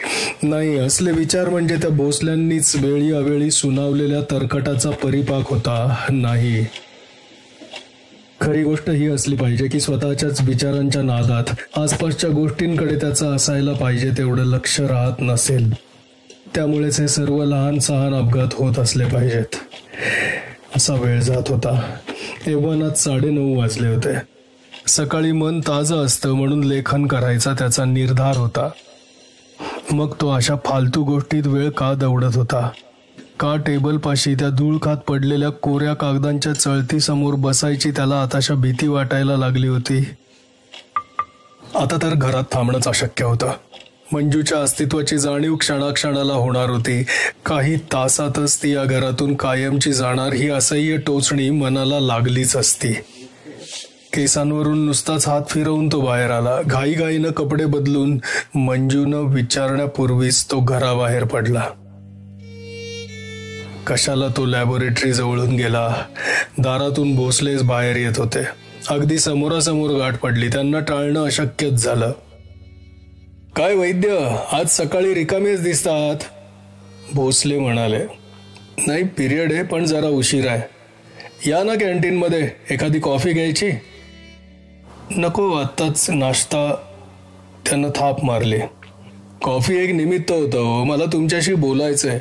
नाही, असले विचार म्हणजे त्या भोसल्यांनीच वेळी अवेळी सुनावलेल्या तर्कटाचा परिपाक होता. नाही, खरी गोष्ट ही असली पाहिजे की स्वतःच्याच विचारांच्या नादात आसपासच्या गोष्टींकडे त्याचं असायला पाहिजे तेवढं लक्ष राहत नसेल. त्यामुळेच हे सर्व लहान सहान अपघात होत असले पाहिजेत. असा वेळ जात होता. यव्वनात 9:30 वाजले होते. सकाळी मन ताजं असतं म्हणून लेखन करायचा त्याचा निर्धार होता. मग तो अशा फालतू गोष्टीत वेळ का दवडत होता? का टेबलपाशी त्या धूळखात पडलेल्या कोऱ्या कागदांच्या चळतीसमोर बसायची त्याला आताशा भीती वाटायला लागली होती. आता तर घरात थांबणंच अशक्य होतं. मंजूच्या अस्तित्वाची जाणीव क्षणाक्षणाला होणार होती. काही तासातच ती या घरातून कायमची जाणार ही असह्य टोचणी मनाला लागलीच असती. केसांवरून नुसताच हात फिरवून तो बाहेर आला. घाईघाईनं कपडे बदलून मंजूनं विचारण्यापूर्वीच तो घराबाहेर पडला. कशाला तो लॅबोरेटरी जवळून गेला. दारातून भोसलेच बाहेर येत होते. अगदी समोरासमोर गाठ पडली. त्यांना टाळणं अशक्यच झालं. काय वैद्य, आज सकाळी रिकामेच दिसतात, भोसले म्हणाले. नाही, पिरियड आहे, पण जरा उशीर आहे. या ना कॅन्टीनमध्ये, एखादी कॉफी घ्यायची. नको, आत्ताच नाश्ता. त्यानं थाप मारली. कॉफी एक निमित्त होतं, मला तुमच्याशी बोलायचंय.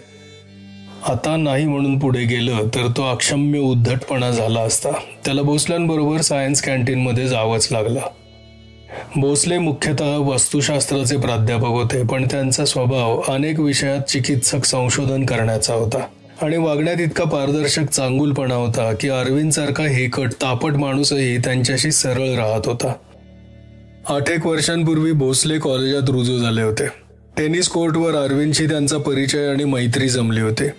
आता नाही म्हणून पुढे गेलं तर तो अक्षम्य उद्धटपणा झाला असता. त्याला भोसल्यांबरोबर सायन्स कॅन्टीनमध्ये जावंच लागलं. भोसले मुख्यतः वस्तुशास्त्राचे प्राध्यापक होते, पण त्यांचा स्वभाव अनेक विषयात चिकित्सक संशोधन करण्याचा होता आणि वागण्यात इतका पारदर्शक चांगुलपणा होता की अरविंद सारखा हेकट तापट माणूसही त्यांच्याशी सरळ राहत होता. 8 वर्षांपूर्वी भोसले कॉलेजात रुजू झाले होते. टेनिस कोर्टवर अरविंदशी त्यांचा परिचय आणि मैत्री जमली होती.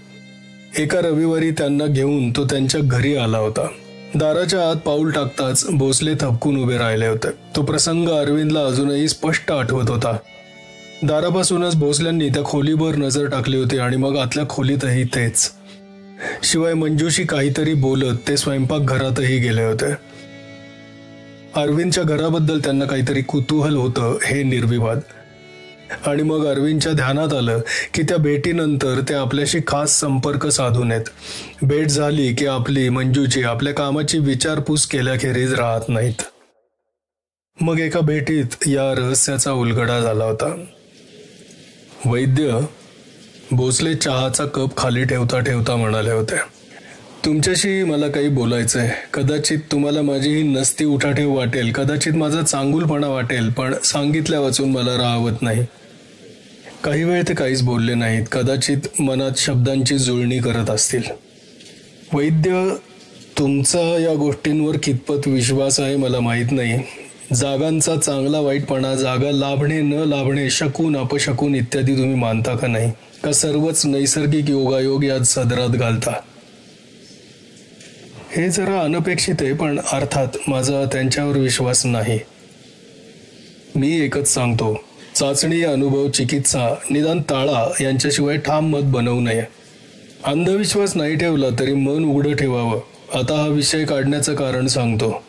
एका रविवारी त्यांना घेऊन तो त्यांच्या घरी आला होता. दाराच्या आत पाऊल टाकताच भोसले थबकून उभे राहिले होते. तो प्रसंग अरविंदला अजूनही स्पष्ट आठवत होता. दारापासूनच भोसल्यांनी त्या खोलीवर नजर टाकली होती आणि मग आतल्या खोलीतही तेच. शिवाय मंजूशी काहीतरी बोलत ते स्वयंपाकघरातही गेले होते. अरविंदच्या घराबद्दल त्यांना काहीतरी कुतूहल होतं हे निर्विवाद. आणि मग अरविंदच्या ध्यानात आलं की त्या भेटीनंतर ते आपल्याशी खास संपर्क साधून आहेत. भेट झाली की आपली मंजूची आपल्या कामाची विचारपूस केल्याखेरीज राहत नाहीत. मग एका भेटीत या रहस्याचा उलगडा झाला होता. वैद्य, भोसले चहाचा कप खाली ठेवता ठेवता म्हणाले होते, तुमच्याशी मला काही बोलायचंय. कदाचित तुम्हाला माझी ही नसती उठाठेव वाटेल, कदाचित माझा चांगुलपणा वाटेल, पण सांगितल्या वाचून मला राहवत नाही. काही वेळ ते काहीच बोलले नाहीत. कदाचित मनात शब्दांची जुळणी करत असतील. वैद्य, तुमचा या गोष्टींवर कितपत विश्वास आहे मला माहीत नाही. जागांचा चांगला वाईटपणा, जागा लाभणे न लाभणे, शकून अपशकून इत्यादी तुम्ही मानता का नाही? का सर्वच नैसर्गिक योगायोग यात सदरात घालता? हे जरा अनपेक्षित आहे, पण अर्थात माझा त्यांच्यावर विश्वास नाही. मी एकच सांगतो, चाचणी, अनुभव, चिकित्सा, निदान ताळा यांच्याशिवाय ठाम मत बनवू नये. अंधविश्वास नाही ठेवला तरी मन उघडं ठेवावं. आता हा विषय काढण्याचं कारण सांगतो.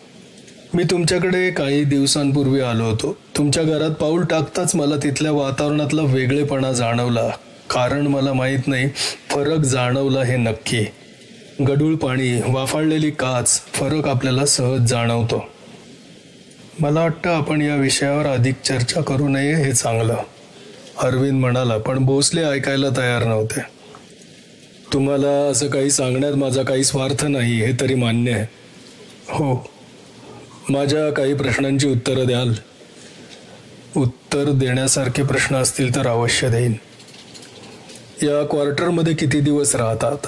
मी तुमच्याकडे काही दिवसांपूर्वी आलो होतो. तुमच्या घरात पाऊल टाकताच मला तिथल्या वातावरणातला वेगळेपणा जाणवला. कारण मला माहीत नाही, फरक जाणवला हे नक्की. गढूळ पाणी, वाफाळलेली काच, फरक आपल्याला सहज जाणवतो. मला वाटतं आपण या विषयावर अधिक चर्चा करू नये हे चांगलं, अरविंद म्हणाला. पण भोसले ऐकायला तयार नव्हते. तुम्हाला असं काही सांगण्यात माझा काही स्वार्थ नाही हे तरी मान्य आहे. हो, माझ्या काही प्रश्नांची उत्तरं द्याल? उत्तर देण्यासारखे प्रश्न असतील तर अवश्य देईन. या क्वार्टरमध्ये किती दिवस राहतात?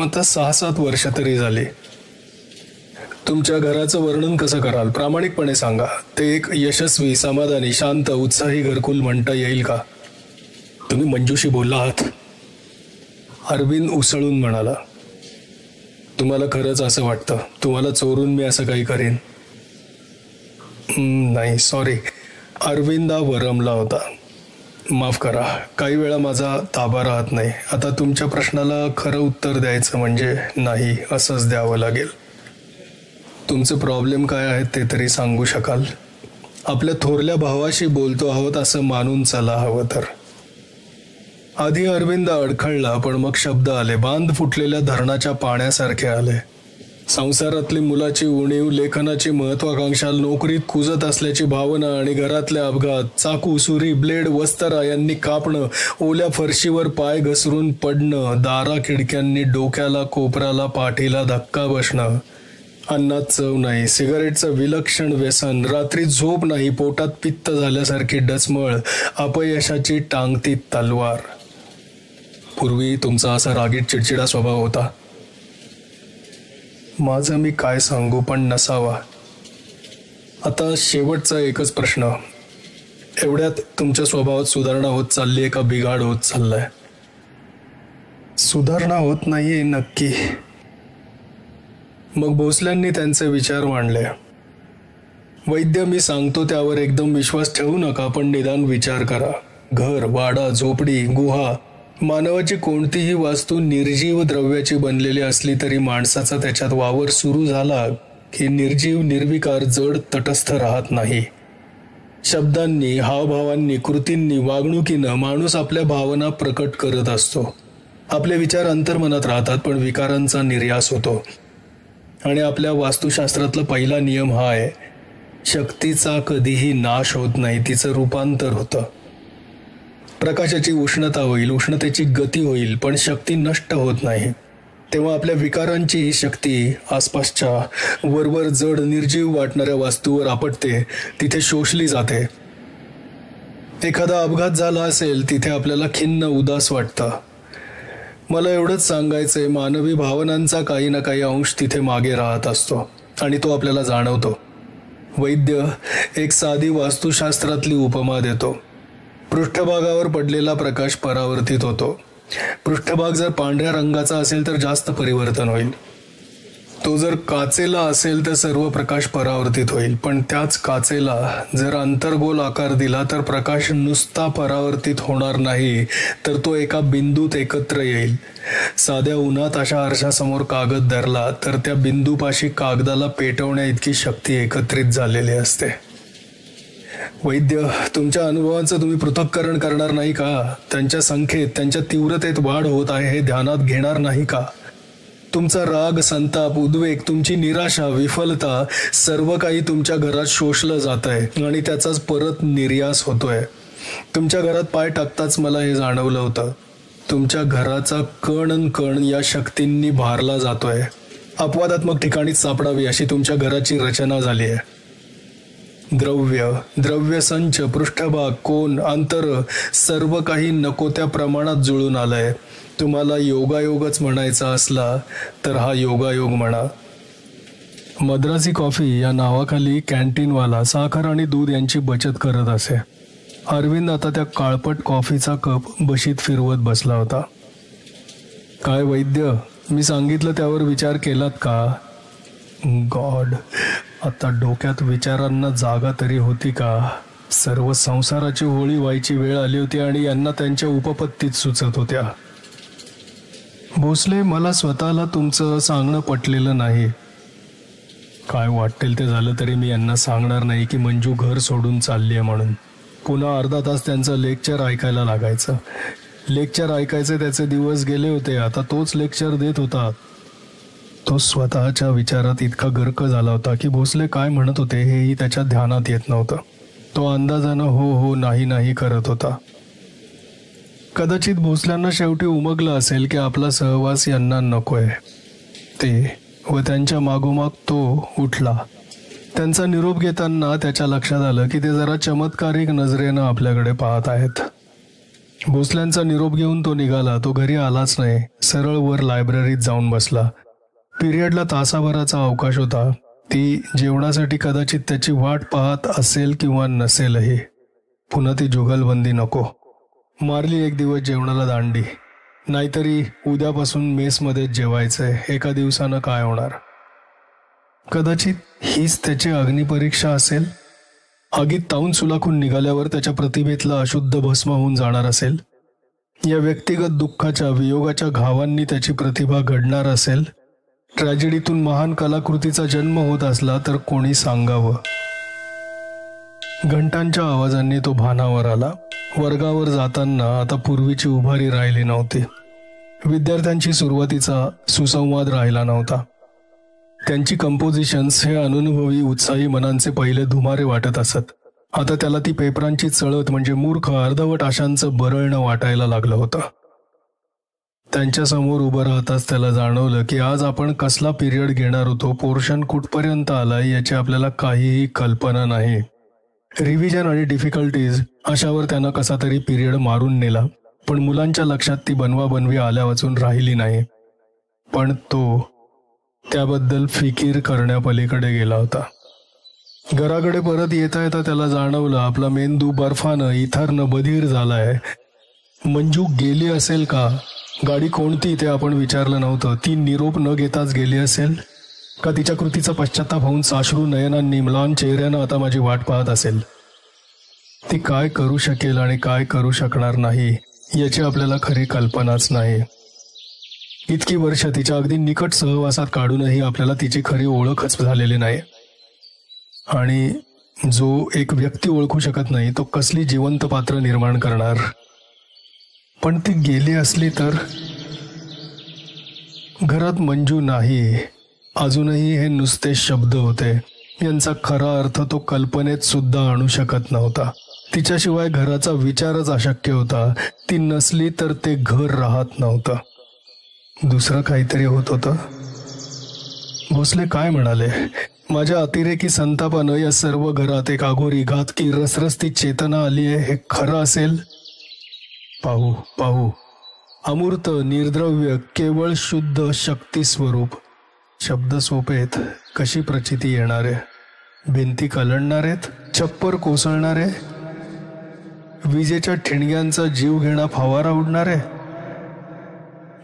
आता 6-7 वर्ष तरी झाली. तुमच्या घराचं वर्णन कसं कराल? प्रामाणिकपणे सांगा. ते एक यशस्वी, समाधानी, शांत, उत्साही घरकुल म्हणता येईल का? तुम्ही मंजूशी बोलला आहात? अरविंद उसळून म्हणाला. तुम्हाला खरंच असं वाटतं? तुम्हाला चोरून मी असं काही करेन? नाही, सॉरी. अरविंद वरमला होता. माफ करा, काही वेळा माझा ताबा राहत नाही. आता तुमच्या प्रश्नाला खरं उत्तर द्यायचं म्हणजे नाही असंच द्यावं लागेल. तुमचे प्रॉब्लेम काय आहेत ते तरी सांगू शकाल? आपल्या थोरल्या भावाशी बोलतो आहोत असं मानून चला हवं तर. आधी अरविंद अडखळला, पण मग शब्द आले. बांध फुटलेल्या धरणाच्या पाण्यासारखे आले. संसारातली मुलाची उणीव, लेखनाची महत्वाकांक्षा, नोकरीत कुजत असल्याची भावना आणि घरातले अपघात, चाकू, सुरी, ब्लेड, वस्तरा यांनी कापणं, ओल्या फरशीवर पाय घसरून पडणं, दारा खिडक्यांनी डोक्याला, कोपराला, पाठीला धक्का बसणं, अन्नात चव नाही, सिगारेटचं विलक्षण व्यसन, रात्री झोप नाही, पोटात पित्त झाल्यासारखी डचमळ, अपयशाची टांगती तलवार. पूर्वी तुमचा असा रागीट चिडचिडा स्वभाव होता. माझं मी काय सांगू, पण नसावा. आता शेवटचा एकच प्रश्न. एवढ्यात तुमच्या स्वभावात सुधारणा होत चालली आहे का बिघाड होत चाललाय? सुधारणा होत नाहीये नक्की. मग भोसल्यांनी त्यांचे विचार मांडले. वैद्य, मी सांगतो त्यावर एकदम विश्वास ठेवू नका, पण निदान विचार करा. घर, वाडा, झोपडी, गुहा, मानवाची कोणतीही वास्तू निर्जीव द्रव्याची बनलेली असली तरी माणसाचा त्याच्यात वावर सुरू झाला की निर्जीव, निर्विकार, जड, तटस्थ राहत नाही. शब्दांनी, हावभावांनी, कृतींनी, वागणुकीनं माणूस आपल्या भावना प्रकट करत असतो. आपले विचार अंतर्मनात राहतात, पण विकारांचा निर्यास होतो. आणि आपल्या वास्तुशास्त्रातला पहिला नियम हा आहे, शक्तीचा कधीही नाश होत नाही, तिचं रूपांतर होतं. प्रकाशाची उष्णता होईल, उष्णतेची गती होईल, पण शक्ती नष्ट होत नाही. तेव्हा आपल्या विकारांची शक्ती आसपासच्या वरवर जड, निर्जीव वाटणाऱ्या वास्तूवर आपटते, तिथे शोषली जाते. एखादा अपघात झाला असेल, तिथे आपल्याला खिन्न, उदास वाटतं. मला एवढंच सांगायचंय, मानवी भावनांचा काही ना काही अंश तिथे मागे राहत असतो आणि तो आपल्याला जाणवतो. वैद्य एक साधी वास्तुशास्त्रातली उपमा देतो. पृष्ठभागावर पडलेला प्रकाश परावर्तित होतो. पृष्ठभाग जर पांढऱ्या रंगाचा असेल तर जास्त परिवर्तन होईल. तो जर काचेला असेल तर सर्व प्रकाश परावर्तित होईल. पण त्याच काचेला जर अंतर्गोल आकार दिला तर प्रकाश नुसता परावर्तित होणार नाही, तर तो एका बिंदूत एकत्र येईल. साध्या उन्हात अशा आरशासमोर कागद धरला तर त्या बिंदूपाशी कागदाला पेटवण्या इतकी शक्ती एकत्रित झालेली असते. वैद्य, तुमच्या अनुभवांचं तुम्ही पृथक्करण करणार नाही का? त्यांच्या संख्येत, त्यांच्या तीव्रतेत वाढ होत आहे हे ध्यानात घेणार नाही का? तुमचा राग, संताप, उद्वेग, तुमची निराशा, विफलता, सर्व काही तुमच्या घरात शोषलं जात आहे आणि त्याचाच परत निर्यास होतोय. तुमच्या घरात पाय टाकताच मला हे जाणवलं होतं. तुमच्या घराचा कण कण या शक्तींनी भारला जातोय. अपवादात्मक ठिकाणीच सापडावी अशी तुमच्या घराची रचना झाली आहे. द्रव्य संच, पृष्ठभाग, कोन, अंतर, सर्व काही नको त्या प्रमाणात जुळून आलंय. तुम्हाला योगायोगच म्हणायचा असला तर हा योगायोग म्हणा. मद्रासी कॉफी या नावाखाली कॅन्टीनवाला साखर आणि दूध यांची बचत करत असे. अरविंद आता त्या काळपट कॉफीचा कप बशीत फिरवत बसला होता. काय वैद्य, मी सांगितलं त्यावर विचार केलात का? गॉड, आता डोक्यात विचारांना जागा तरी होती का? सर्व संसाराची होळी व्हायची वेळ आली होती आणि यांना त्यांच्या उपपत्तीत सुचत होत्या. भोसले, मला स्वतःला तुमचं सांगणं पटलेलं नाही. काय वाटेल ते झालं तरी मी यांना सांगणार नाही की मंजू घर सोडून चालली आहे म्हणून. पुन्हा अर्धा तास त्यांचं लेक्चर ऐकायला लागायचं. लेक्चर ऐकायचे त्याचे दिवस गेले होते. आता तोच लेक्चर देत होता. तो स्वतःच्या विचारात इतका गर्क झाला होता की भोसले काय म्हणत होते हेही त्याच्या ध्यानात येत नव्हतं. तो अंदाजानं हो हो, नाही नाही करत होता. कदाचित भोसल्यांना शेवटी उमगलं असेल की आपला सहवास यांना नकोय ते, व त्यांच्या मागोमाग तो उठला. त्यांचा निरोप घेताना त्याच्या लक्षात आलं की ते जरा चमत्कारिक नजरेनं आपल्याकडे पाहत आहेत. भोसल्यांचा निरोप घेऊन तो निघाला. तो घरी आलाच नाही. सरळ वर लायब्ररीत जाऊन बसला. पिरियडला तासाभराचा अवकाश होता. ती जेवणासाठी कदाचित त्याची वाट पाहत असेल किंवा नसेलही. पुन्हा ती जुगलबंदी नको. मारली एक दिवस जेवणाला दांडी. नाहीतरी उद्यापासून मेसमध्ये जेवायचंय. एका दिवसानं काय होणार? कदाचित हीच त्याची अग्निपरीक्षा असेल. आगीत ताऊन सुलाखून निघाल्यावर त्याच्या प्रतिभेतला अशुद्ध भस्म होऊन जाणार असेल. या व्यक्तिगत दुःखाच्या, वियोगाच्या घावांनी त्याची प्रतिभा घडणार असेल. ट्रॅजेडीतून महान कलाकृतीचा जन्म होत असला तर कोणी सांगावं. घंटांच्या आवाजांनी तो भानावर आला. वर्गावर जाताना आता पूर्वीची उभारी राहिली नव्हती. विद्यार्थ्यांची सुरुवातीचा सुसंवाद राहिला नव्हता. त्यांची कंपोजिशन्स हे अनुभवी, उत्साही मनांचे पहिले धुमारे वाटत असत. आता त्याला ती पेपरांची चळत म्हणजे मूर्ख, अर्धवट आशांचं बरळणं वाटायला लागलं होतं. त्यांच्यासमोर उभं राहताच त्याला जाणवलं की आज आपण कसला पिरियड घेणार होतो, पोर्शन कुठपर्यंत आला याची आपल्याला काहीही कल्पना नाही. रिव्हिजन आणि डिफिकल्टीज अशावर त्यानं कसा तरी पिरियड मारून नेला. पण मुलांच्या लक्षात ती बनवाबनवी आल्या वाचून राहिली नाही. पण तो त्याबद्दल फिकीर करण्यापलीकडे गेला होता. घराकडे परत येता येता त्याला जाणवलं आपला मेंदू बर्फानं, इथरनं बधीर झालाय. मंजू गेली असेल का? गाडी कोणती ते आपण विचारलं नव्हतं. ती निरोप न घेताच गेली असेल. का तिच्या कृतीचा पश्चाताप होऊन साश्रू नयनांनी म्लान चेहऱ्यानं आता माझी वाट पाहत असेल? ती काय करू शकेल आणि काय करू शकणार नाही याची आपल्याला खरी कल्पनाच नाही. इतकी वर्ष तिच्या अगदी निकट सहवासात काढूनही आपल्याला तिची खरी ओळखच झालेली नाही. आणि जो एक व्यक्ती ओळखू शकत नाही तो कसली जिवंत पात्र निर्माण करणार? पण ती गेली असली तर? घरात मंजू नाही. अजूनही हे नुसते शब्द होते. यांचा खरा अर्थ तो कल्पनेत सुद्धा आणू शकत नव्हता. तिच्याशिवाय घराचा विचारच अशक्य होता. ती नसली तर ते घर राहत नव्हतं. दुसरं काहीतरी होत होतं. भोसले काय म्हणाले? माझ्या अतिरेकी संतापानं या सर्व घरात एक अघोरी घातकी रसरसती चेतना आली आहे हे खरं असेल? पाहू पाहू. अमूर्त निर्द्रव्य केवळ शुद्ध शक्ती स्वरूप. शब्द सोपेत, कशी प्रचिती येणारे? भिंती कलंडणारेत, छप्पर कोसळणारे, विजेच्या ठिणग्यांचा जीव घेणा फवारा उडणारे,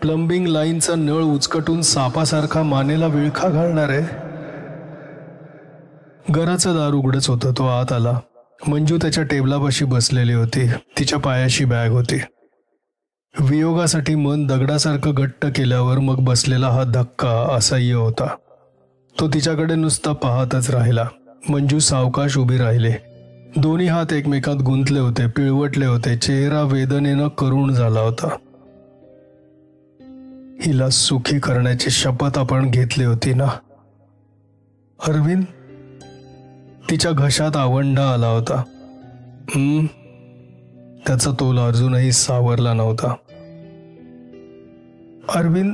प्लंबिंग लाईनचा नळ उचकटून सापासारखा मानेला विळखा घालणारे. घराचं दार उघडच होतं. तो आत आला. मंजू त्याच्या टेबलापाशी बसलेली होती. तिच्या पायाशी बॅग होती. वियोगासाठी मन दगडासारखं घट्ट केल्यावर मग बसलेला हा धक्का असह्य होता. तो तिच्याकडे नुसता पाहतच राहिला. मंजू सावकाश उभी राहिली. दोन्ही हात एकमेकात गुंतले होते, पिळवटले होते. चेहरा वेदनेनं करुण झाला होता. हिला सुखी करण्याची शपथ आपण घेतली होती ना अरविंद? तिच्या घशात आवंढा आला होता. त्याचा तोल अजूनही सावरला नव्हता. अरविंद,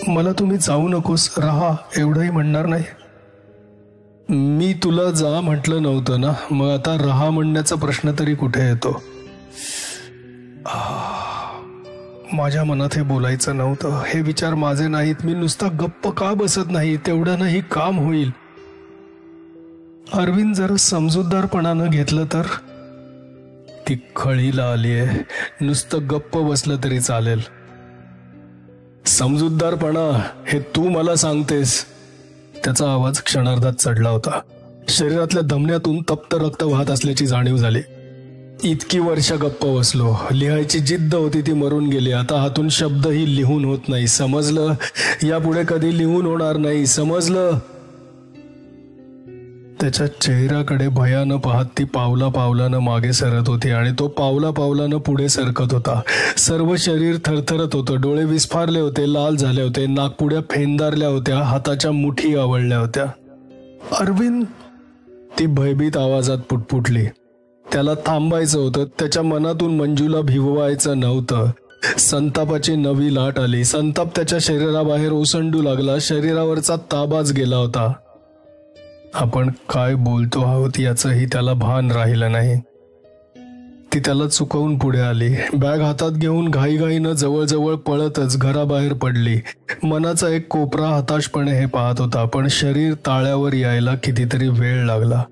मला तुम्ही जाऊ नकोस, राहा एवढंही म्हणणार नाही? मी तुला जा म्हटलं नव्हतं ना, मग आता राहा म्हणण्याचा प्रश्न तरी कुठे येतो? माझ्या मनात हे बोलायचं नव्हतं. हे विचार माझे नाहीत. मी नुसता गप्प का बसत नाही? तेवढ्यानंही काम होईल. अरविंद, जरा समजूतदारपणानं घेतलं तर? ती खळीला आलीये. नुसतं गप्प बसलं तरी चालेल. समजूतदारपणा हे तू मला सांगतेस? त्याचा आवाज क्षणार्धात चढला होता. शरीरातल्या धमन्यातून तप्त रक्त वाहत असल्याची जाणीव झाली. इतकी वर्ष गप्प बसलो. लिहायची जिद्द होती ती मरून गेली. आता हातून शब्दही लिहून होत नाही. समजलं? यापुढे कधी लिहून होणार नाही. समजलं? त्याच्या चेहऱ्याकडे भयानं पाहत ती पावला पावलानं मागे सरत होती आणि तो पावला पावलानं पुढे सरकत होता. सर्व शरीर थरथरत होतं. डोळे विस्फारले होते, लाल झाले होते, नाकपुड्या फेंदारल्या होत्या, हाताच्या मुठी आवळल्या होत्या. अरविंद, ती भयभीत आवाजात पुटपुटली. त्याला थांबायचं होतं. त्याच्या मनातून मंजूला भिववायचं नव्हतं. संतापाची नवी लाट आली. संताप त्याच्या शरीराबाहेर ओसंडू लागला. शरीरावरचा ताबाच गेला होता. आपण काय बोलतो आहोत याचंही त्याला भान राहिलं नाही. ती त्याला चुकवून पुढे आली. बॅग हातात घेऊन घाईघाईनं जवळजवळ पळतच घराबाहेर पडली. मनाचा एक कोपरा हताशपणे हे पाहत होता, पण शरीर ताळ्यावर यायला कितीतरी वेळ लागला.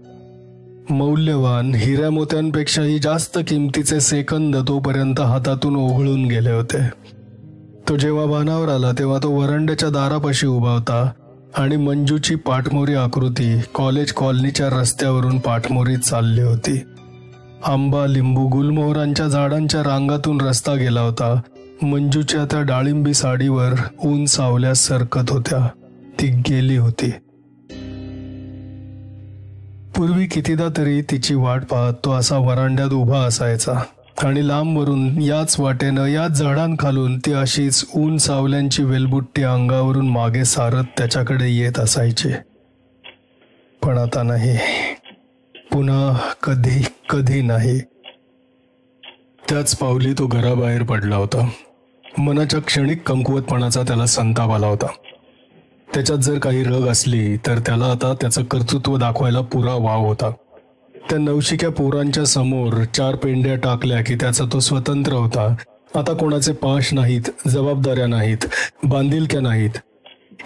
मौल्यवान हिऱ्या मोत्यांपेक्षाही जास्त किमतीचे सेकंद तोपर्यंत हातातून ओघळून गेले होते. तो जेव्हा भानावर आला तेव्हा तो वरांड्याच्या दारापाशी उभा होता आणि मंजूची पाठमोरी आकृती कॉलेज कॉलनीच्या रस्त्यावरून पाठमोरी चालली होती. आंबा, लिंबू, गुलमोहरांच्या झाडांच्या रांगातून रस्ता गेला होता. मंजूच्या त्या डाळिंबी साडीवर ऊन सावल्या सरकत होत्या. ती गेली होती. पूर्वी कितीदा तरी तिची वाट पाहत तो असा वरांड्यात उभा असायचा आणि लांबवरून याच वाटेनं, याच झाडांखालून ती अशीच ऊन सावल्यांची वेलबुट्टी अंगावरून मागे सारत त्याच्याकडे येत असायची. पण आता नाही. पुन्हा कधी कधी नाही. त्याच पावली तो घराबाहेर पडला होता. मनाच्या क्षणिक कमकुवतपणाचा त्याला संताप आला होता. त्याच्यात जर काही रग असली तर त्याला आता त्याचं कर्तृत्व दाखवायला पुरा वाव होता. त्या नवशिक्या पोरांच्या समोर 4 पेंड्या टाकल्या की त्याचा तो स्वतंत्र होता. आता कोणाचे पाश नाहीत, जबाबदाऱ्या नाहीत, बांधिलक्या नाहीत,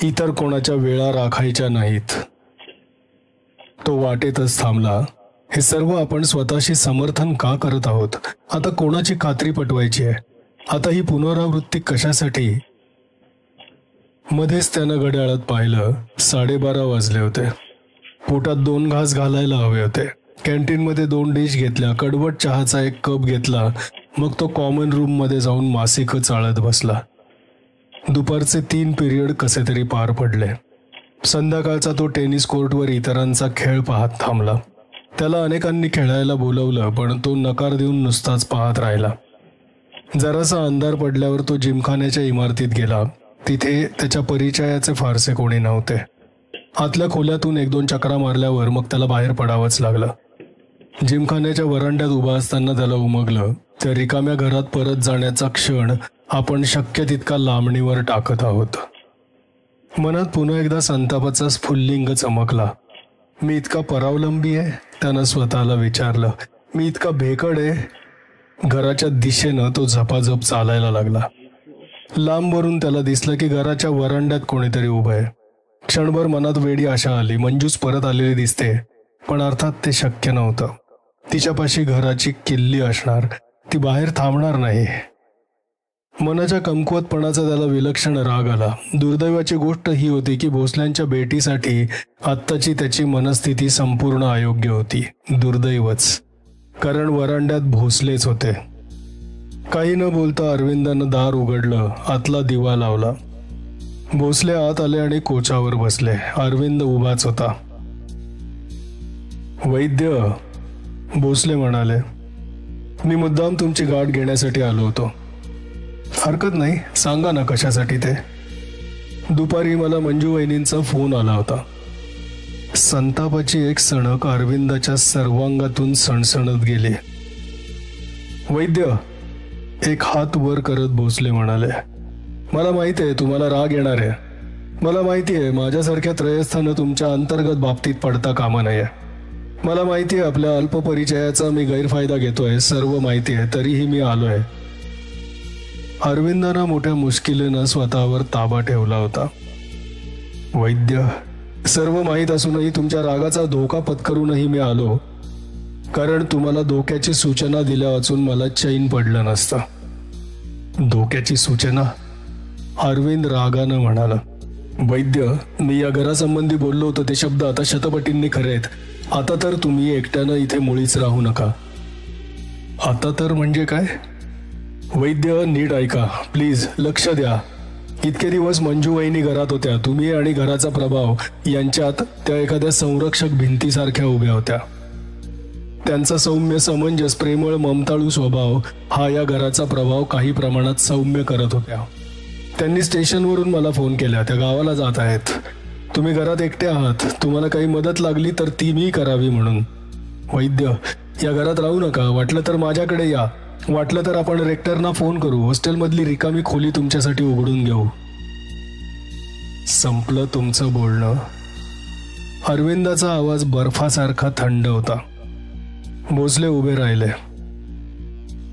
इतर कोणाच्या वेळा राखायच्या नाहीत. तो वाटेतच थांबला. हे सर्व आपण स्वतःशी समर्थन का करत आहोत? आता कोणाची खात्री पटवायची आहे? आता ही पुनरावृत्ती कशासाठी? मध्येच त्यानं घड्याळात पाहिलं. 12:30 वाजले होते. पोटात 2 घास घालायला हवे होते. कॅन्टीनमध्ये 2 डिश घेतल्या. कडवट चहाचा 1 कप घेतला. मग तो कॉमन रूममध्ये जाऊन मासिक चाळत बसला. दुपारचे 3 पिरियड कसे तरी पार पडले. संध्याकाळचा तो टेनिस कोर्टवर इतरांचा खेळ पाहत थांबला. त्याला अनेकांनी खेळायला बोलवलं, पण तो नकार देऊन नुसताच पाहत राहिला. जरासा अंधार पडल्यावर तो जिमखान्याच्या इमारतीत गेला. तिथे त्याच्या परिचयाचे फारसे कोणी नव्हते. आतल्या खोल्यातून 1-2 चक्रा मारल्यावर मग त्याला बाहेर पडावंच लागलं. जिमखान्याच्या वरांड्यात उभा असताना त्याला उमगलं, त्या रिकाम्या घरात परत जाण्याचा क्षण आपण शक्य तितका लांबणीवर टाकत आहोत. मनात पुन्हा एकदा संतापाचा स्फुल्लिंग चमकला. मी इतका परावलंबी आहे, त्यानं स्वतःला विचारलं. मी इतका भेकड आहे. घराच्या दिशेनं तो झपाझप चालायला लागला. लांबवरून त्याला दिसलं की घराच्या वरांड्यात कोणीतरी उभं आहे. क्षणभर मनात वेडी आशा आली. मंजूच परत आलेली दिसते, पण अर्थात ते शक्य नव्हतं. तिच्यापाशी घराची किल्ली असणार, ती बाहेर थांबणार नाही. मनाच्या कमकुवतपणाचा त्याला विलक्षण राग आला. दुर्दैवाची गोष्ट ही होती की भोसल्यांच्या भेटीसाठी आत्ताची त्याची मनस्थिती संपूर्ण अयोग्य होती. दुर्दैवच, कारण वरांड्यात भोसलेच होते. काही न बोलता अरविंदानं दार उघडलं. आतला दिवा लावला. भोसले आत आले आणि कोचावर बसले. अरविंद उभाच होता. वैद्य, भोसले म्हणाले, मी मुद्दाम तुमची गाठ घेण्यासाठी आलो होतो. हरकत नाही, सांगा ना कशासाठी ते. दुपारी मला मंजू वहिनींचा फोन आला होता. संतापाची एक सणक अरविंदाच्या सर्वांगातून सणसणत गेली. वैद्य, एक हात वर करत भोसले म्हणाले, मला माहिती आहे तुम्हाला राग येणार आहे. मला माहिती आहे माझ्यासारख्या त्रयस्थानं तुमच्या अंतर्गत बाबतीत पडता कामा नये. मला माहिती आहे आपल्या अल्पपरिचयाचा मी गैरफायदा घेतोय. सर्व माहिती आहे, तरीही मी आलोय. अरविंदानं मोठ्या मुश्किलीनं स्वतःवर ताबा ठेवला होता. वैद्य, सर्व माहीत असूनही तुमच्या रागाचा धोका पत्करूनही मी आलो, कारण तुम्हाला धोक्याची सूचना दिल्या वाचून मला चैन पडलं नसतं. धोक्याची सूचना? अरविंद रागानं म्हणाला. वैद्य, मी या घरासंबंधी बोललो होतो ते शब्द आता शतपटींनी खरे आहेत. आता तर तुम्ही एकट्यानं इथे मुळीच राहू नका. आता तर म्हणजे काय? वैद्य, नीट ऐका प्लीज, लक्ष द्या. इतके दिवस मंजू वहिनी घरात होत्या. तुम्ही आणि घराचा प्रभाव यांच्यात त्या एखाद्या संरक्षक भिंतीसारख्या उभ्या होत्या. त्यांचा सौम्य, समंजस, प्रेमळ, ममताळू स्वभाव हा या घराचा प्रभाव काही प्रमाणात सौम्य करत होत्या. त्यांनी स्टेशनवरून मला फोन केला. त्या गावाला जात आहेत. तुम्ही घरात एकटे आहात. तुम्हाला काही मदत लागली तर ती मी करावी म्हणून. वैद्य, या घरात राहू नका. वाटलं तर माझ्याकडे या. वाटलं तर आपण रेक्टरना फोन करू. हॉस्टेलमधली रिकामी खोली तुमच्यासाठी उघडून घेऊ. संपलं तुमचं बोलणं? अरविंदाचा आवाज बर्फासारखा थंड होता. भोसले उभे राहिले.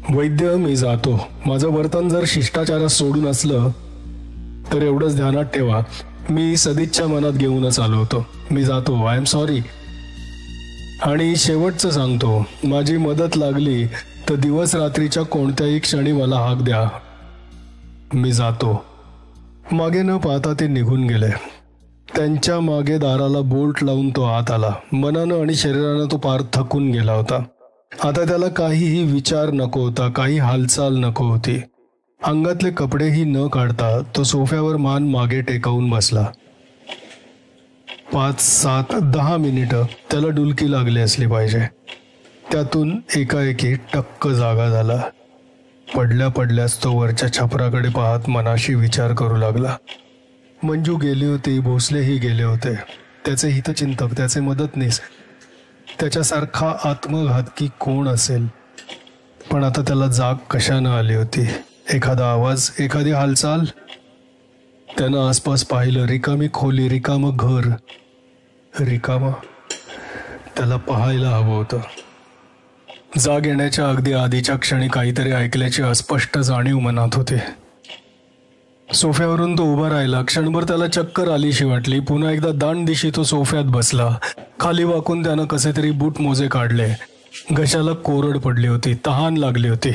वैद्य, मी जातो. माझं वर्तन जर शिष्टाचारात सोडून असलं तर एवढंच ध्यानात ठेवा. मी सदिच्छा मनात घेऊनच आलो होतो. मी जातो. I am sorry. आणि शेवटचं सांगतो, माझी मदत लागली तर दिवस रात्रीच्या कोणत्याही क्षणी मला हाक द्या. मी जातो. मागे न पाहता ते निघून गेले. त्यांच्या मागे दाराला बोल्ट लावून तो आत आला. मनानं आणि शरीरानं तो पार थकून गेला होता. आता त्याला काहीही विचार नको होता, काही हालचाल नको होती. अंगातले कपडेही न काढता तो सोफ्यावर मान मागे टेकवून बसला. 5, 7, 10 मिनिटं त्याला डुलकी लागली असली पाहिजे. त्यातून एकाएकी टक्क जागा झाला. पडल्या पडल्याच तो वरच्या छपराकडे पाहत मनाशी विचार करू लागला. मंजू गेली होती, भोसलेही गेले होते. त्याचे हितचिंतक, त्याचे मदतनीस, त्याच्यासारखा आत्मघातकी कोण असेल? पण आता त्याला जाग कशानं आली होती? एखादा आवाज, एखादी हालचाल? त्यानं आसपास पाहिलं. रिकामी खोली, रिकामं घर. रिकामं त्याला पाहायला हवं होतं. जाग येण्याच्या अगदी आधीच्या क्षणी काहीतरी ऐकल्याची अस्पष्ट जाणीव मनात होते. सोफ्यावरून तो उभा राहिला. क्षणभर त्याला चक्कर आलीशी वाटली. पुन्हा एकदा दांडदिशी तो सोफ्यात बसला. खाली वाकून त्यानं कसे तरी बूट मोजे काढले. घशाला कोरड पडली होती, तहान लागली होती.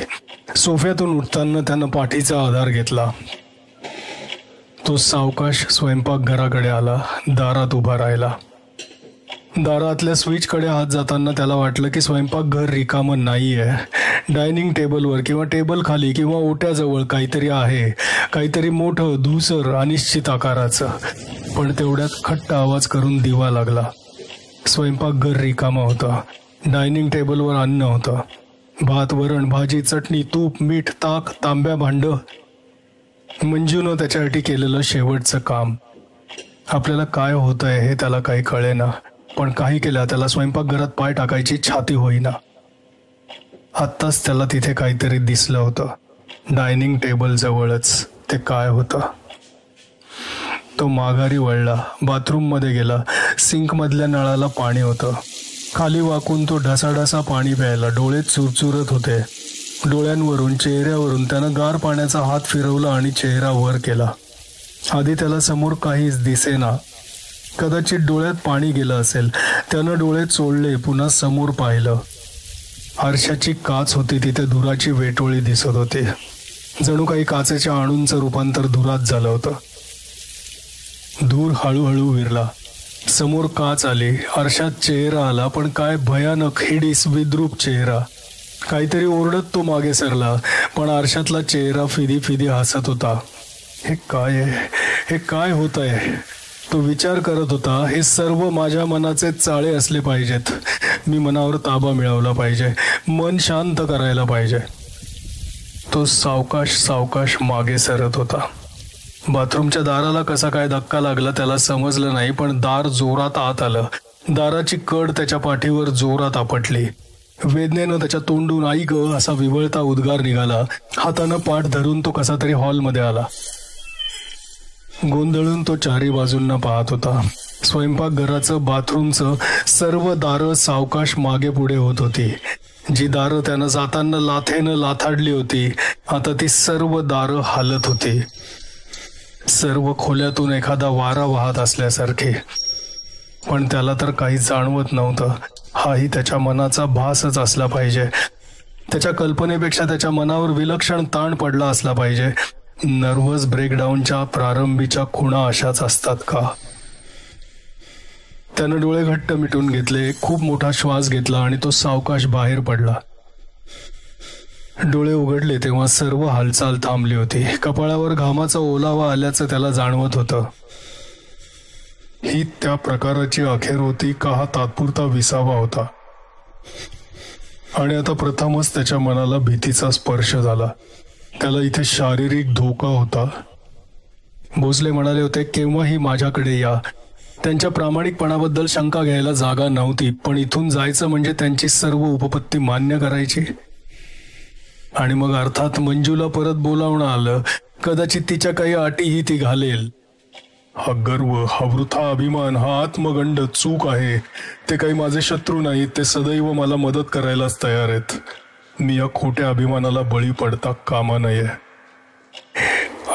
सोफ्यातून उठताना त्यानं पाठीचा आधार घेतला. तो सावकाश स्वयंपाकघराकडे आला, दारात उभा राहिला. दारातल्या स्विचकडे हात जाताना त्याला वाटलं की स्वयंपाकघर रिकामं नाहीये. डायनिंग टेबलवर किंवा टेबल खाली किंवा ओट्याजवळ काहीतरी आहे, काहीतरी मोठं, धूसर, अनिश्चित आकाराचं. पण तेवढ्यात खट्ट आवाज करून दिवा लागला. स्वयंपाकघर रिकामं होतं. डायनिंग टेबलवर अन्न होतं. भात, वरण, भाजी, चटणी, तूप, मीठ, ताक, तांब्या, भांड. मंजूनं त्याच्यासाठी केलेलं शेवटचं काम. आपल्याला काय होतंय हे त्याला काही कळेना, पण काही केल्या त्याला स्वयंपाकघरात पाय टाकायची छाती होईना. आत्ताच त्याला तिथे काहीतरी दिसलं होतं, डायनिंग टेबल जवळच. ते काय होतं? तो माघारी वळला, बाथरूममध्ये गेला. सिंकमधल्या नळाला पाणी होतं. खाली वाकून तो ढसाढसा पाणी प्यायला. डोळे चुरचुरत होते. डोळ्यांवरून, चेहऱ्यावरून त्यानं गार पाण्याचा हात फिरवला आणि चेहरा वर केला. आधी त्याला समोर काहीच दिसेना. कदाचित डोळ्यात पाणी गेलं असेल. त्यानं डोळे चोळले, पुन्हा समोर पाहिलं. आरशाची काच होती, तिथे धुराची वेटोळी दिसत होती. जणू काही काचेच्या अणूंचं रूपांतर धुरात झालं होतं. धूर हळूहळू विरला. समोर काच आली, आरशात चेहरा आला, पण काय भयानक, हिडीस, विद्रूप चेहरा. काहीतरी ओरडत तो मागे सरला, पण आरशातला चेहरा फिदी फिदी हसत होता. हे काय आहे? हे काय होत आहे? तो विचार करत होता, हे सर्व माझ्या मनाचे चाळे असले पाहिजेत. मी मनावर ताबा मिळवला पाहिजे, मन शांत करायला पाहिजे. तो सावकाश सावकाश मागे सरत होता. बाथरूमच्या दाराला कसा काय धक्का लागला त्याला समजलं नाही, पण दार जोरात आत आलं. दाराची कड त्याच्या पाठीवर जोरात आपटली. वेदनेनं त्याच्या तोंडून आई ग असा विवळता उद्गार निघाला. हातानं पाठ धरून तो कसा तरी हॉलमध्ये आला. गोंधळून तो चारी बाजूंना पाहत होता. स्वयंपाकघराचं, बाथरूमचं सर्व दारं सावकाश मागे पुढे होत होती. जी दारं त्यानं जाताना लाथेनं लाथाडली होती, आता ती सर्व दारं हालत होती. सर्व खोल्यातून एखादा वारा वाहत असल्यासारखे. पण त्याला तर काही जाणवत नव्हतं. हाही त्याच्या मनाचा भासच असला पाहिजे. त्याच्या कल्पनेपेक्षा त्याच्या मनावर विलक्षण ताण पडला असला पाहिजे. नर्व्हस ब्रेकडाऊनच्या प्रारंभीच्या खुणा अशाच असतात का? त्यानं डोळे घट्ट मिटून घेतले, खूप मोठा श्वास घेतला आणि तो सावकाश बाहेर पडला. डोळे उघडले तेव्हा सर्व हालचाल थांबली होती. कपाळावर घामाचा ओलावा आल्याचं त्याला जाणवत होतं. ही त्या प्रकाराची अखेर होती का हा तात्पुरता विसावा होता? आणि आता प्रथमच त्याच्या मनाला भीतीचा स्पर्श झाला. त्याला इथे शारीरिक धोका होता. भोसले म्हणाले होते, केव्हाही माझ्याकडे या. त्यांच्या प्रामाणिकपणाबद्दल शंका घ्यायला जागा नव्हती, पण इथून जायचं म्हणजे त्यांची सर्व उपपत्ती मान्य करायची. आणि मग अर्थात मंजूला परत बोलावणं आलं. कदाचित तिच्या काही अटीही ती घालेल. हा गर्व, हा वृथा अभिमान, हा आत्मगंड चूक आहे. ते काही माझे शत्रू नाहीत. ते सदैव मला मदत करायलाच तयार आहेत. मी या खोट्या अभिमानाला बळी पडता कामा नये.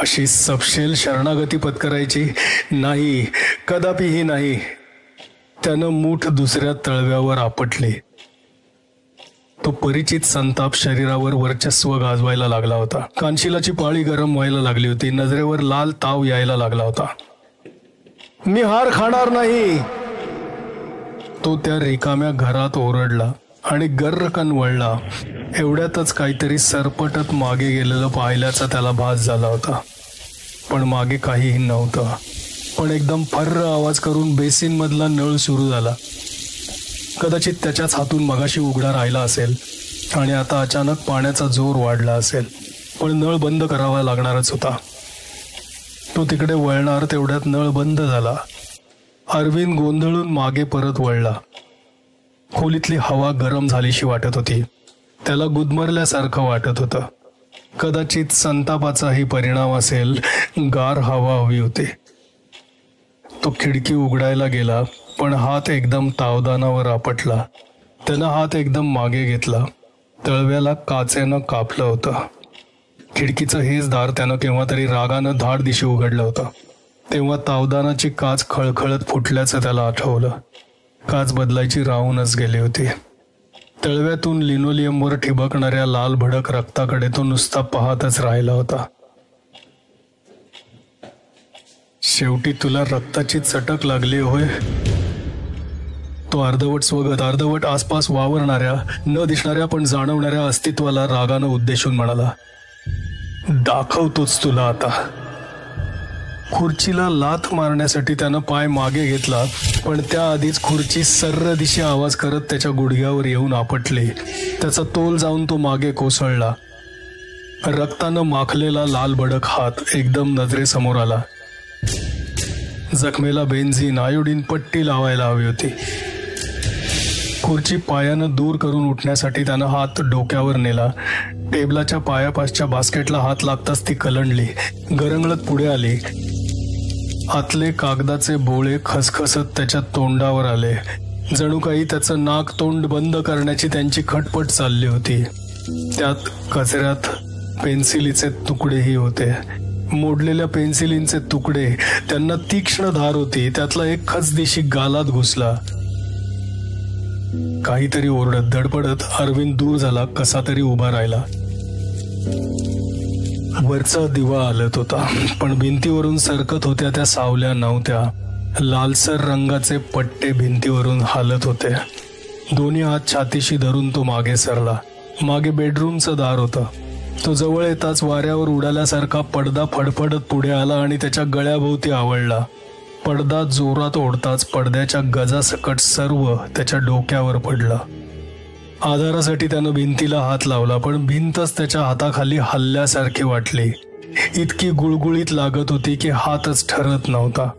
अशी सपशेल शरणागती पत्करायची नाही, कदापिही नाही. त्यानं मूठ दुसऱ्या तळव्यावर आपटली. तो परिचित संताप शरीरावर वर्चस्व गाजवायला लागला होता. कानशिलाची पाळी गरम व्हायला लागली होती. नजरेवर लाल ताव यायला लागला होता. मी हार खाणार नाही, तो त्या रिकाम्या घरात ओरडला आणि गर्रकन वळला. एवढ्यातच काहीतरी सरपटत मागे गेलेलं पाहिल्याचा त्याला भास झाला होता. पण मागे काहीही नव्हतं. पण एकदम फर्र आवाज करून बेसिन मधला नळ सुरू झाला. कदाचित त्याच्याच हातून मगाशी उघडा राहिला असेल आणि आता अचानक पाण्याचा जोर वाढला असेल. पण नळ बंद करावा लागणारच होता. तो तिकडे वळणार तेवढ्यात नळ बंद झाला. अरविंद गोंधळून मागे परत वळला. खोलीतली हवा गरम झालीशी वाटत होती. त्याला गुदमरल्यासारखं वाटत होतं. कदाचित संतापाचाही परिणाम असेल. गार हवा हवी होती. तो खिडकी उघडायला गेला, पण हात एकदम तावदानावर आपटला. त्यानं हात एकदम मागे घेतला. तळव्याला काचेनं कापलं होतं. खिडकीचं हेच दार त्यानं केव्हा तरी रागानं धाड दिशी उघडलं होतं. तेव्हा तावदानाची काच खळखळत फुटल्याचं त्याला आठवलं. काच बदलायची राहूनच गेली होती. तळव्यातून लिनोलियमवर ठिबकणाऱ्या लाल भडक रक्ताकडे तो नुसता पाहतच राहिला होता. शेवटी तुला रक्ताची चटक लागली होय. तो अर्धवट स्वगत, अर्धवट आसपास वावरणाऱ्या, न दिसणाऱ्या पण जाणवणाऱ्या अस्तित्वाला रागानं उद्देशून म्हणाला, दाखवतोच तुला आता. खुर्चीला लाथ मारण्यासाठी त्यानं पाय मागे घेतला, पण त्याआधीच खुर्ची सर्र दिशे आवाज करत त्याच्या गुडघ्यावर येऊन आपटली. त्याचा तोल जाऊन तो मागे कोसळला. रक्तानं माखलेला लाल भडक हात एकदम नजरेसमोर आला. जखमेला बेन्झीन, आयोडीन पट्टी लावायला हवी होती. खुर्ची पायानं दूर करून उठण्यासाठी त्यानं हात डोक्यावर नेला. टेबलाच्या पायापासच्या बास्केटला हात लागताच ती कलंडली, गरंगळत पुढे आली. आतले कागदाचे बोळे खसखसत त्याच्या तोंडावर आले. जणू काही त्याचं नाक तोंड बंद करण्याची त्यांची खटपट चालली होती. त्यात कचऱ्यात पेन्सिलीचे तुकडेही होते. मोडलेल्या पेन्सिलींचे तुकडे, त्यांना तीक्ष्ण धार होती. त्यातला एक खचदिशी गालात घुसला. काहीतरी ओरडत धडपडत अरविंद दूर झाला, कसा तरी उभा राहिला. वरचा दिवा आलत होता, पण भिंतीवरून सरकत होत्या त्या सावल्या नव्हत्या. लालसर रंगाचे पट्टे भिंतीवरून हालत होते. दोन्ही हात छातीशी धरून तो मागे सरला. मागे बेडरूमचं दार होतं. तो जवळ येताच वाऱ्यावर उडाल्यासारखा पडदा फडफडत पुढे आला आणि त्याच्या गळ्याभोवती आवळला. पडदा जोरात ओढताच पडद्याच्या गजासकट सर्व त्याच्या डोक्यावर पडलं. आधारासाठी त्यानं भिंतीला हात लावला, पण भिंतच त्याच्या हाताखाली हल्ल्यासारखी वाटली. इतकी गुळगुळीत लागत होती की हातच ठरत नव्हता.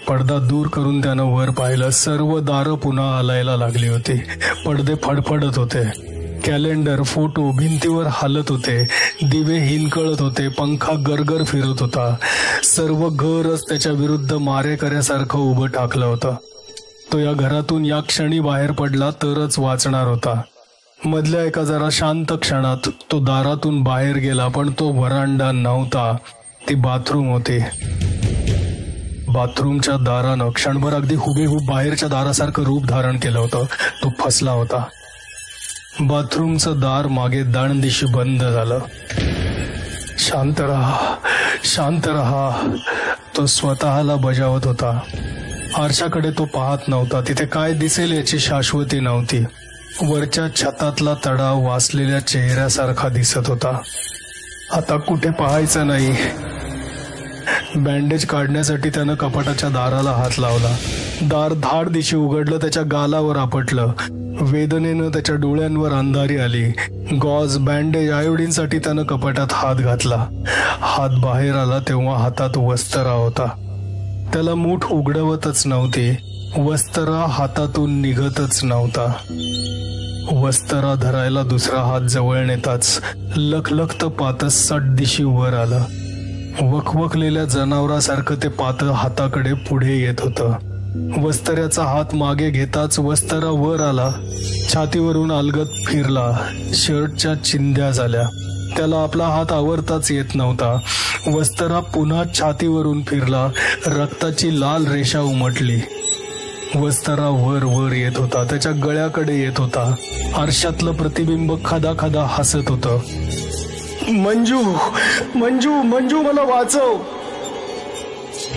पडदा दूर करून त्यानं वर पाहिलं. सर्व दारं पुन्हा हलायला लागली होती. पडदे फडफडत होते. कॅलेंडर, फोटो भिंतीवर हालत होते. दिवे हिनकळत होते. पंखा गरगर फिरत होता. सर्व घरच त्याच्या विरुद्ध मारेकऱ्यासारखं उभं टाकलं होतं. तो या घरातून या क्षणी बाहेर पडला तरच वाचणार होता. मधल्या एका जरा शांत क्षणात तो दारातून बाहेर गेला, पण तो व्हरांडा नव्हता, ती बाथरूम होती. बाथरूमच्या दारानं क्षणभर अगदी हुबेहूब बाहेरच्या दारासारखं रूप धारण केलं होतं. तो फसला होता. बाथरूमचं दार मागे दाणदिशी बंद झालं. शांत रहा, शांत रहा, तो स्वतःला बजावत होता. आरशाकडे तो पाहत नव्हता. तिथे काय दिसेल याची शाश्वती नव्हती. वरच्या छतातला तडाव वाचलेल्या चेहऱ्यासारखा दिसत होता. आता कुठे पाहायचं नाही. बँडेज काढण्यासाठी त्यानं कपाटाच्या दाराला हात लावला. दार धाड दिशी उघडलं. त्याच्या गालावर आपटलं. वेदनेनं त्याच्या डोळ्यांवर अंधारी आली. गॉज, बँडेज, आयोडीनसाठी त्यानं कपाटात हात घातला. हात बाहेर आला तेव्हा हातात वस्तरा होता. त्याला मूठ उघडवतच नव्हती. वस्तरा हातातून निघतच नव्हता. वस्तरा धरायला दुसरा हात जवळ नेताच लखलखतं पातं सट दिशी वर आलं. वखवखलेल्या जनावरासारखं ते पातं हाताकडे पुढे येत होतं. वस्तऱ्याचा हात मागे घेताच वस्तरा वर आला. छातीवरून अलगद फिरला. शर्टच्या चिंध्या झाल्या. त्याला आपला हात आवरताच येत नव्हता. वस्तरा पुन्हा छातीवरून फिरला. रक्ताची लाल रेषा उमटली. वस्तरा वर वर येत होता. त्याच्या गळ्याकडे येत होता. आरशातलं प्रतिबिंब खदा खदा हसत होतं. मंजू, मंजू, मंजू, मला वाचव.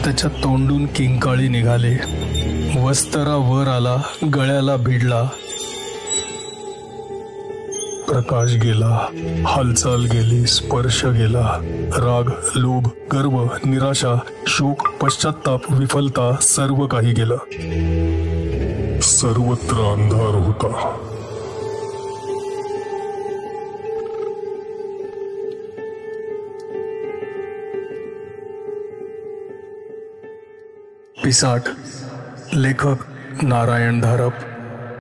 त्याच्या तोंडून किंकाळी निघाली. वस्तरा वर आला. गळ्याला भिडला. प्रकाश गेला. हालचाल गेली. स्पर्श गेला. राग, लोभ, गर्व, निराशा, शोक, पश्चाताप, विफलता, सर्व काही गेलं. सर्वत्र अंधार होता. पिसाट. लेखक नारायण धारप.